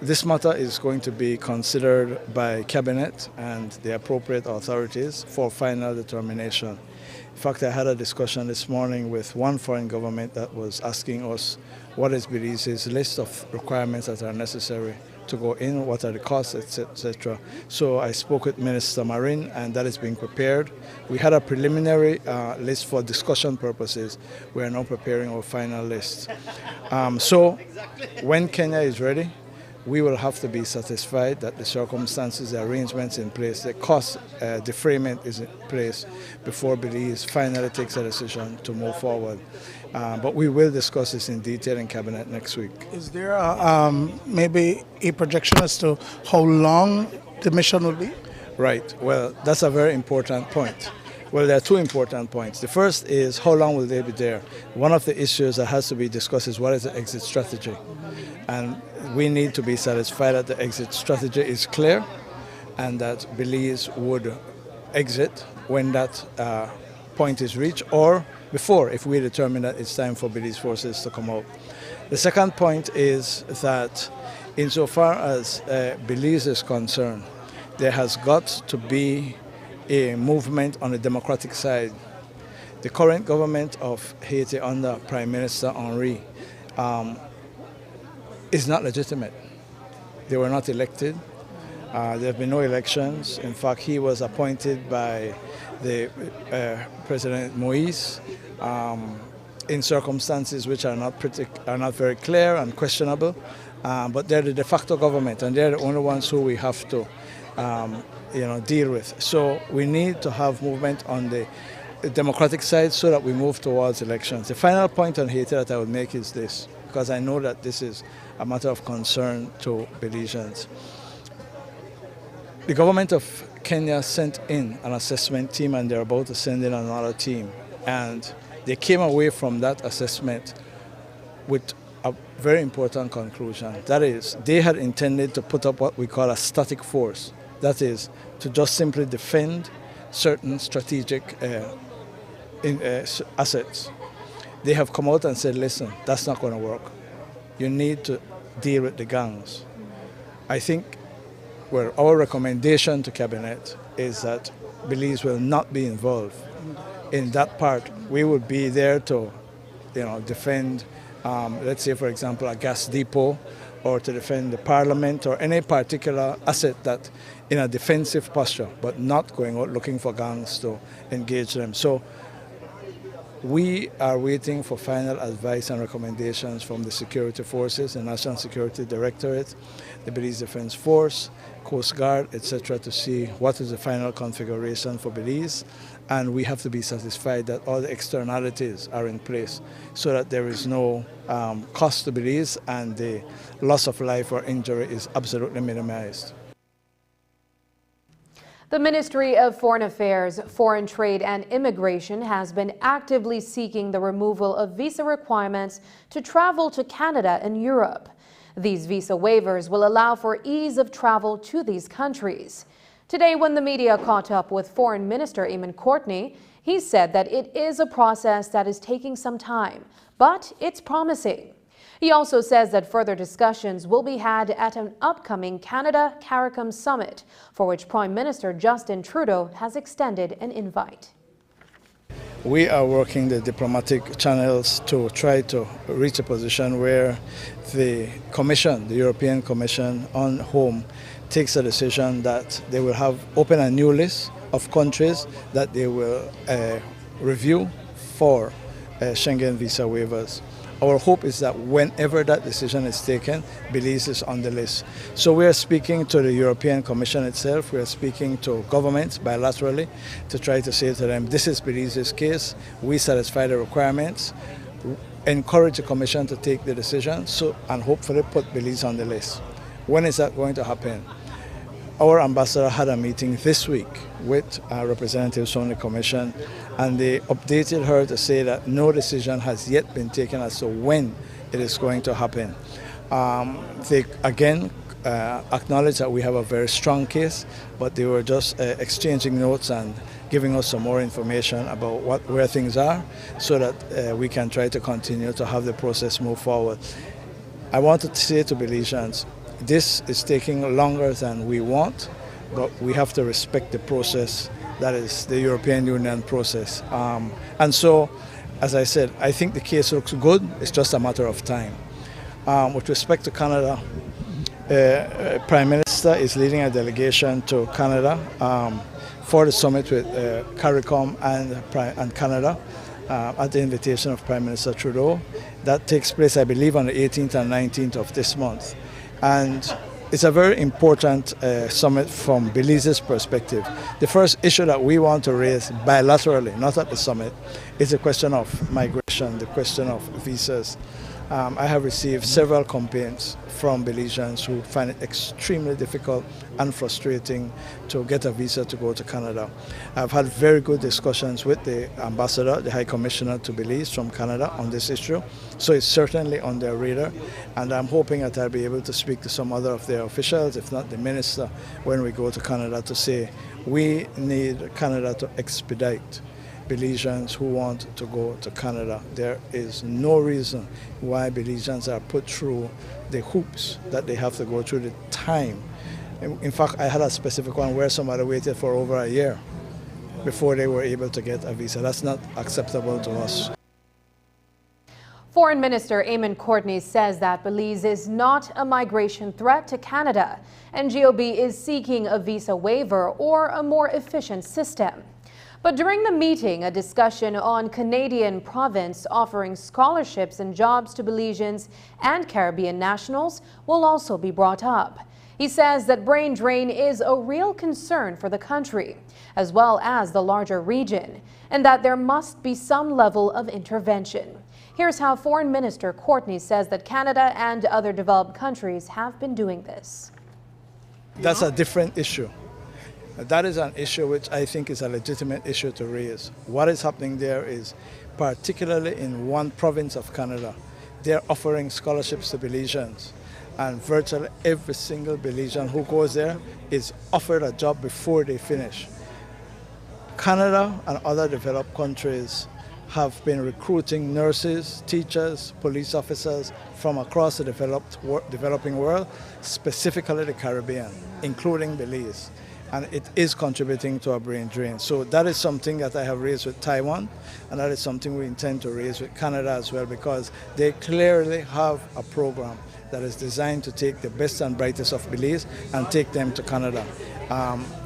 this matter is going to be considered by Cabinet and the appropriate authorities for final determination. In fact, I had a discussion this morning with one foreign government that was asking us what is Belize's list of requirements that are necessary to go in, what are the costs, etc. So I spoke with Minister Marin, and that is being prepared. We had a preliminary list for discussion purposes. We are now preparing our final list. So when Kenya is ready, we will have to be satisfied that the circumstances, the arrangements in place, the cost defrayment is in place before Belize finally takes a decision to move forward. But we will discuss this in detail in Cabinet next week. Is there maybe a projection as to how long the mission will be? Right. Well, that's a very important point. Well, there are two important points. The first is how long will they be there? One of the issues that has to be discussed is what is the exit strategy. And we need to be satisfied that the exit strategy is clear and that Belize would exit when that point is reached, or before, if we determine that it's time for Belize forces to come out. The second point is that insofar as Belize is concerned, there has got to be a movement on the democratic side. The current government of Haiti under Prime Minister Henry is not legitimate. They were not elected. There have been no elections. In fact, he was appointed by the President Moise in circumstances which are not very clear and questionable. But they're the de facto government, and they're the only ones who we have to deal with. So we need to have movement on the democratic side so that we move towards elections. The final point on Haiti that I would make is this, because I know that this is a matter of concern to Belizeans. The government of Kenya sent in an assessment team, and they're about to send in another team. And they came away from that assessment with a very important conclusion. That is, they had intended to put up what we call a static force. That is, to just simply defend certain strategic assets. They have come out and said, listen, that's not going to work. You need to deal with the gangs. I think our recommendation to Cabinet is that Belize will not be involved in that part. We would be there to defend, let's say, for example, a gas depot, or to defend the parliament, or any particular asset that in a defensive posture, but not going out looking for gangs to engage them. So we are waiting for final advice and recommendations from the security forces, the National Security Directorate, the Belize Defense Force, Coast Guard, etc., to see what is the final configuration for Belize. And we have to be satisfied that all the externalities are in place so that there is no cost to Belize and the loss of life or injury is absolutely minimized. The Ministry of Foreign Affairs, Foreign Trade and Immigration has been actively seeking the removal of visa requirements to travel to Canada and Europe. These visa waivers will allow for ease of travel to these countries. Today, when the media caught up with Foreign Minister Eamon Courtney, he said that it is a process that is taking some time, but it's promising. He also says that further discussions will be had at an upcoming Canada-CARICOM summit, for which Prime Minister Justin Trudeau has extended an invite. We are working the diplomatic channels to try to reach a position where the Commission, the European Commission on Home, takes a decision that they will open a new list of countries that they will review for Schengen visa waivers. Our hope is that whenever that decision is taken, Belize is on the list. So we are speaking to the European Commission itself, we are speaking to governments bilaterally to try to say to them, this is Belize's case, we satisfy the requirements, encourage the Commission to take the decision, and hopefully put Belize on the list. When is that going to happen? Our ambassador had a meeting this week with representatives from the Commission, and they updated her to say that no decision has yet been taken as to when it is going to happen. They again acknowledge that we have a very strong case, but they were just exchanging notes and giving us some more information about where things are so that we can try to continue to have the process move forward. I want to say to Belizeans, this is taking longer than we want, but we have to respect the process that is the European Union process. And so, as I said, I think the case looks good. It's just a matter of time. With respect to Canada, Prime Minister is leading a delegation to Canada for the summit with CARICOM and Canada at the invitation of Prime Minister Trudeau. That takes place, I believe, on the 18th and 19th of this month. And it's a very important summit from Belize's perspective. The first issue that we want to raise bilaterally, not at the summit, is the question of migration, the question of visas. I have received several complaints from Belizeans who find it extremely difficult and frustrating to get a visa to go to Canada. I've had very good discussions with the ambassador, the High Commissioner to Belize from Canada on this issue, so it's certainly on their radar, and I'm hoping that I'll be able to speak to some other of their officials, if not the minister, when we go to Canada to say we need Canada to expedite Belizeans who want to go to Canada. There is no reason why Belizeans are put through the hoops that they have to go through, the time. In fact, I had a specific one where somebody waited for over a year before they were able to get a visa. That's not acceptable to us. Foreign Minister Eamon Courtney says that Belize is not a migration threat to Canada, and GOB is seeking a visa waiver or a more efficient system. But during the meeting, a discussion on Canadian province offering scholarships and jobs to Belizeans and Caribbean nationals will also be brought up. He says that brain drain is a real concern for the country, as well as the larger region, and that there must be some level of intervention. Here's how Foreign Minister Courtney says that Canada and other developed countries have been doing this. That's a different issue. That is an issue which I think is a legitimate issue to raise. What is happening there is, particularly in one province of Canada, they're offering scholarships to Belizeans. And virtually every single Belizean who goes there is offered a job before they finish. Canada and other developed countries have been recruiting nurses, teachers, police officers from across the developing world, specifically the Caribbean, including Belize. And it is contributing to a brain drain. So that is something that I have raised with Taiwan, and that is something we intend to raise with Canada as well, because they clearly have a program that is designed to take the best and brightest of Belize and take them to Canada.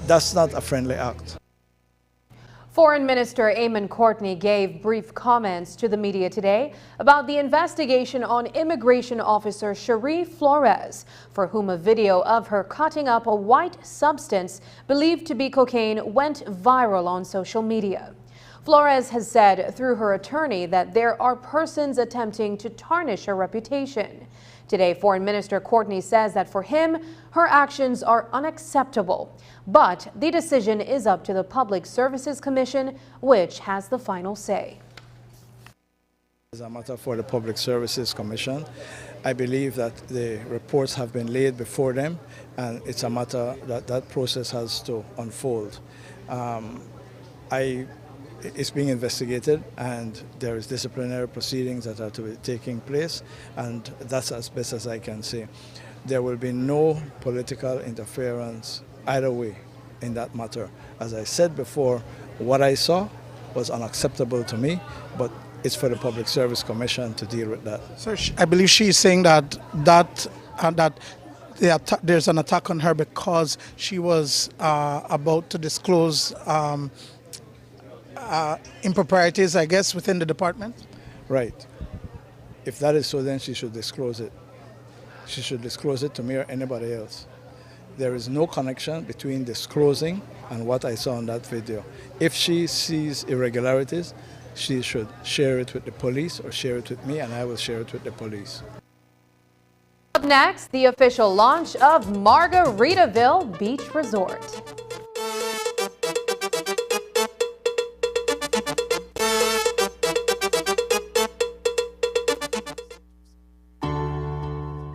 That's not a friendly act. Foreign Minister Eamon Courtney gave brief comments to the media today about the investigation on immigration officer Cherie Flores, for whom a video of her cutting up a white substance believed to be cocaine went viral on social media. Flores has said through her attorney that there are persons attempting to tarnish her reputation. Today, Foreign Minister Courtney says that for him, her actions are unacceptable. But the decision is up to the Public Services Commission, which has the final say. It's a matter for the Public Services Commission. I believe that the reports have been laid before them, and it's a matter that that process has to unfold. It's being investigated, and there is disciplinary proceedings that are to be taking place, and that's as best as I can say. There will be no political interference either way in that matter. As I said before, what I saw was unacceptable to me, but it's for the Public Service Commission to deal with that. So I believe she's saying that there's an attack on her because she was about to disclose improprieties, I guess, within the department? Right. If that is so, then she should disclose it. She should disclose it to me or anybody else. There is no connection between disclosing and what I saw on that video. If she sees irregularities, she should share it with the police or share it with me, and I will share it with the police. Up next, the official launch of Margaritaville Beach Resort.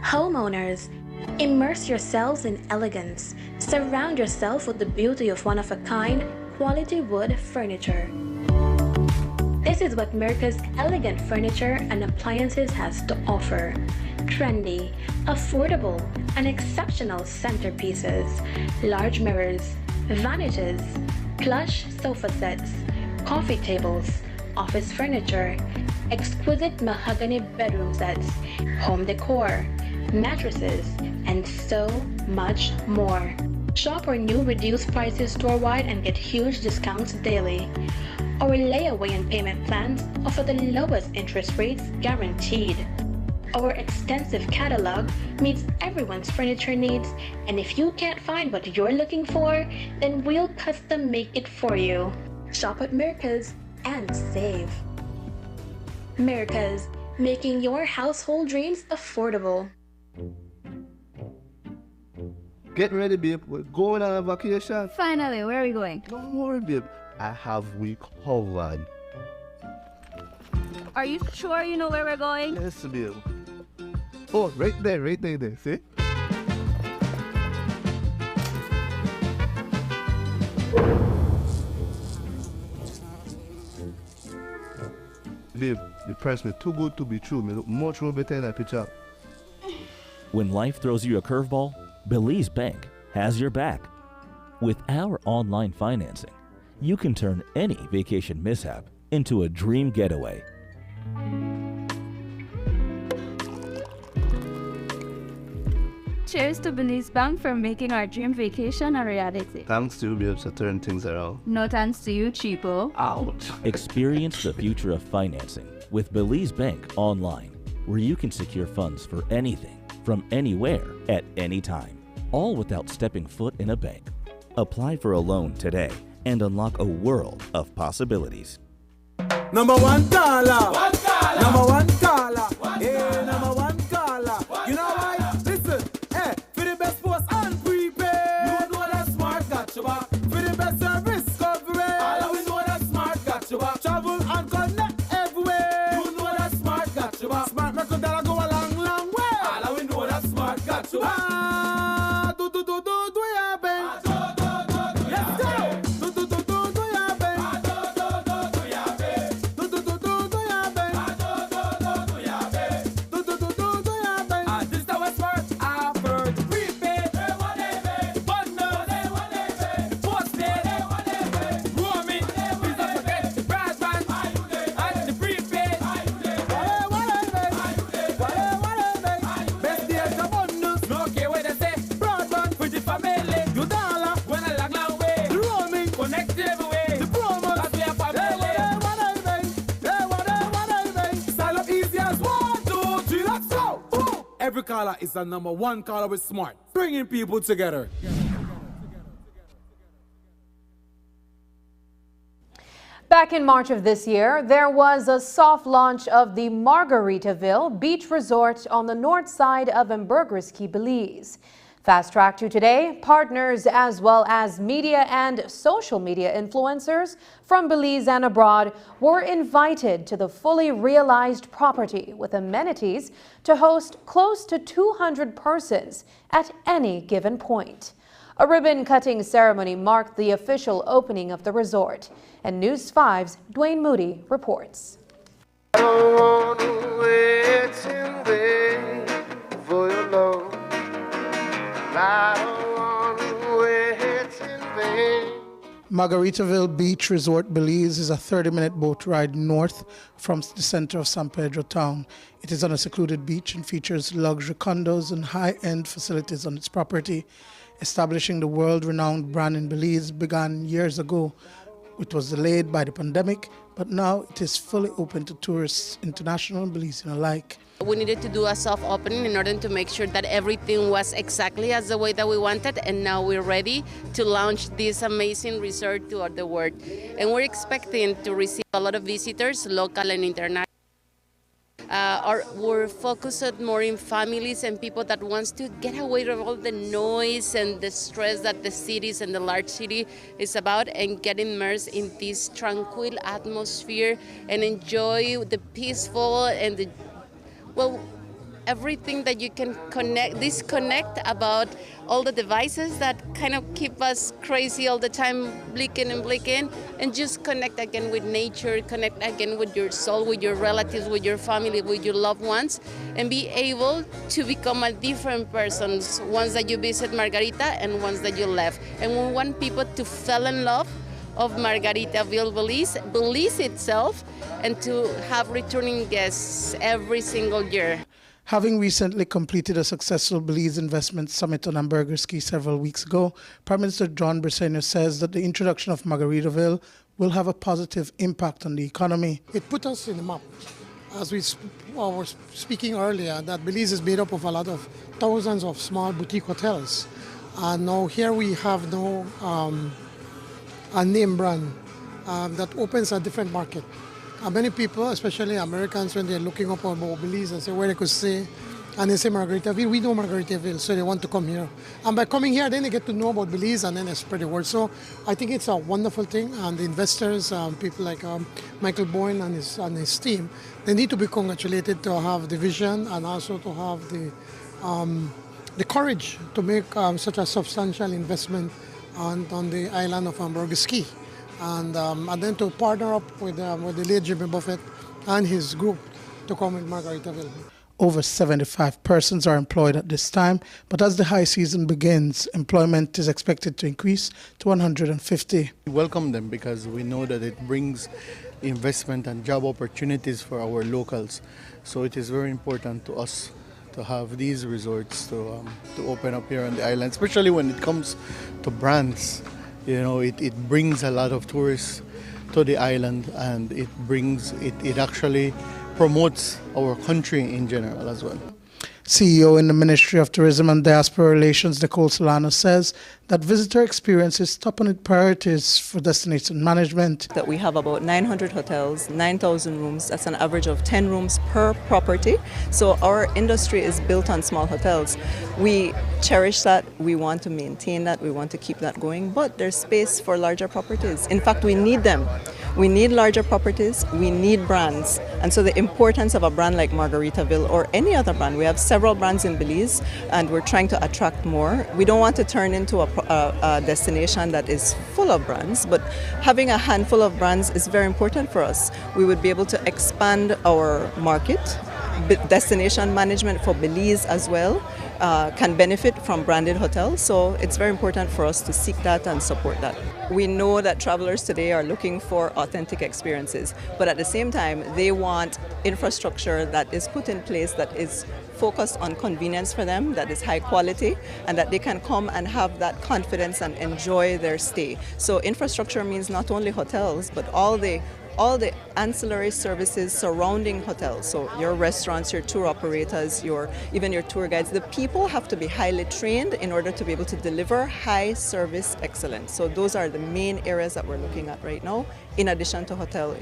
Homeowners, immerse yourselves in elegance. Surround yourself with the beauty of one-of-a-kind, quality wood furniture. This is what America's elegant furniture and appliances has to offer. Trendy, affordable, and exceptional centerpieces, large mirrors, vanities, plush sofa sets, coffee tables, office furniture, exquisite mahogany bedroom sets, home decor, mattresses, and so much more. Shop our new reduced prices store-wide and get huge discounts daily. Our layaway and payment plans offer the lowest interest rates guaranteed. Our extensive catalog meets everyone's furniture needs, and if you can't find what you're looking for, then we'll custom make it for you. Shop at America's and save. America's, making your household dreams affordable. Get ready, babe. We're going on a vacation. Finally, where are we going? Don't worry, babe. I have we covered. Are you sure you know where we're going? Yes, babe. Oh, right there, see? Babe, the price me too good to be true. Me look much more better in that picture. When life throws you a curveball, Belize Bank has your back. With our online financing, you can turn any vacation mishap into a dream getaway. Cheers to Belize Bank for making our dream vacation a reality. Thanks to you, babes, to turn things around. No thanks to you, cheapo. Ouch. Experience the future of financing with Belize Bank online, where you can secure funds for anything, from anywhere, at any time, all without stepping foot in a bank. Apply for a loan today and unlock a world of possibilities. Number one caller. Number one caller. Hey, number one caller. You know why? Listen, hey, for the best post and prepaid. You know that smart got you back. For the best service coverage. All we know that smart got you back. Travel and connect everywhere. You know that smart got you back. Smart make that go a long, long way. All we know that smart got you back. Do ya, Ben? Let's go. Do ya, Ben? This is the West Part. I've heard the prepaid, the bundle, the postpaid, roaming, please don't forget the broadband and the prepaid. Best deals the bundles, no care what they say. Broadband for the family, you dollar when I long way. The roaming, connect everywhere. The promos, that's where family. Sign up easy as 1, 2, 3, let's go. Ooh. Every caller is the number one caller with smart, bringing people together. Back in March of this year, there was a soft launch of the Margaritaville Beach Resort on the north side of Ambergris Caye, Belize. Fast Track to today, partners as well as media and social media influencers from Belize and abroad were invited to the fully realized property with amenities to host close to 200 persons at any given point. A ribbon-cutting ceremony marked the official opening of the resort. And News 5's Dwayne Moody reports. I don't want to wait in vain for your love. I don't want to wait in vain. Margaritaville Beach Resort, Belize is a 30-minute boat ride north from the center of San Pedro town. It is on a secluded beach and features luxury condos and high-end facilities on its property. Establishing the world-renowned brand in Belize began years ago. It was delayed by the pandemic, but now it is fully open to tourists, international and Belizean alike. We needed to do a soft opening in order to make sure that everything was exactly as the way that we wanted, and now we're ready to launch this amazing resort to the world. And we're expecting to receive a lot of visitors, local and international. We're focused more in families and people that wants to get away from all the noise and the stress that the cities and the large city is about, and get immersed in this tranquil atmosphere and enjoy the peaceful and the, well, everything that you can disconnect about all the devices that kind of keep us crazy all the time, blinking, and just connect again with nature, connect again with your soul, with your relatives, with your family, with your loved ones, and be able to become a different person once that you visit Margarita and once that you left. And we want people to fall in love of Margaritaville, Belize itself, and to have returning guests every single year. Having recently completed a successful Belize Investment Summit on Hamburger's Key several weeks ago, Prime Minister John Briceño says that the introduction of Margaritaville will have a positive impact on the economy. It put us in the map. As we were speaking earlier, that Belize is made up of a lot of thousands of small boutique hotels. And now here we have now a name brand that opens a different market. Many people, especially Americans, when they're looking up about Belize and say where they could stay, and they say Margaritaville, we know Margaritaville, so they want to come here. And by coming here, then they get to know about Belize, and then they spread the word. So I think it's a wonderful thing, and the investors, people like Michael Boyne and his team, they need to be congratulated to have the vision and also to have the courage to make such a substantial investment on the island of Hamburger's Key. And then to partner up with the late Jimmy Buffett and his group to come in Margaritaville. Over 75 persons are employed at this time, but as the high season begins, employment is expected to increase to 150. We welcome them because we know that it brings investment and job opportunities for our locals. So it is very important to us to have these resorts to open up here on the island, especially when it comes to brands. You know, it brings a lot of tourists to the island, and it actually promotes our country in general as well. CEO in the Ministry of Tourism and Diaspora Relations, Nicole Solano, says that visitor experience is top on its priorities for destination management. That we have about 900 hotels, 9,000 rooms. That's an average of 10 rooms per property. So our industry is built on small hotels. We cherish that. We want to maintain that. We want to keep that going. But there's space for larger properties. In fact, we need them. We need larger properties, we need brands. And so the importance of a brand like Margaritaville or any other brand, we have several brands in Belize and we're trying to attract more. We don't want to turn into a destination that is full of brands, but having a handful of brands is very important for us. We would be able to expand our market. Destination management for Belize as well can benefit from branded hotels, so it's very important for us to seek that and support that. We know that travelers today are looking for authentic experiences, but at the same time they want infrastructure that is put in place that is focused on convenience for them, that is high quality, and that they can come and have that confidence and enjoy their stay. So infrastructure means not only hotels, but all the ancillary services surrounding hotels. So your restaurants, your tour operators, even your tour guides. The people have to be highly trained in order to be able to deliver high service excellence. So those are the main areas that we're looking at right now, in addition to hotel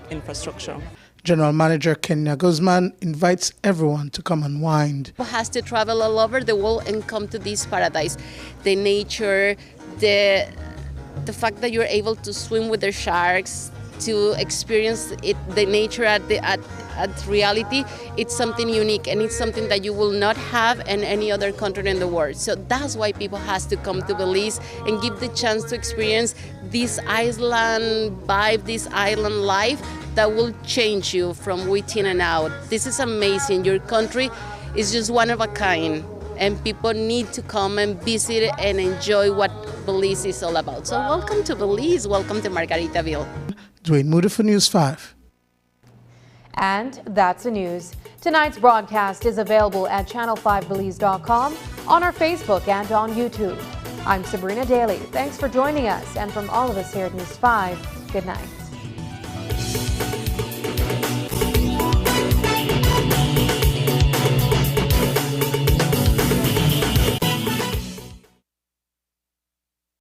infrastructure. General Manager Kenya Guzman invites everyone to come unwind. People has to travel all over the world and come to this paradise. The nature, the fact that you're able to swim with the sharks, to experience the nature at reality, it's something unique and it's something that you will not have in any other country in the world. So that's why people has to come to Belize and give the chance to experience this island vibe, this island life that will change you from within and out. This is amazing. Your country is just one of a kind. And people need to come and visit and enjoy what Belize is all about. So welcome to Belize, welcome to Margaritaville. Dwayne Moody for News 5. And that's the news. Tonight's broadcast is available at channel5belize.com, on our Facebook and on YouTube. I'm Sabrina Daly. Thanks for joining us, and from all of us here at News 5, good night.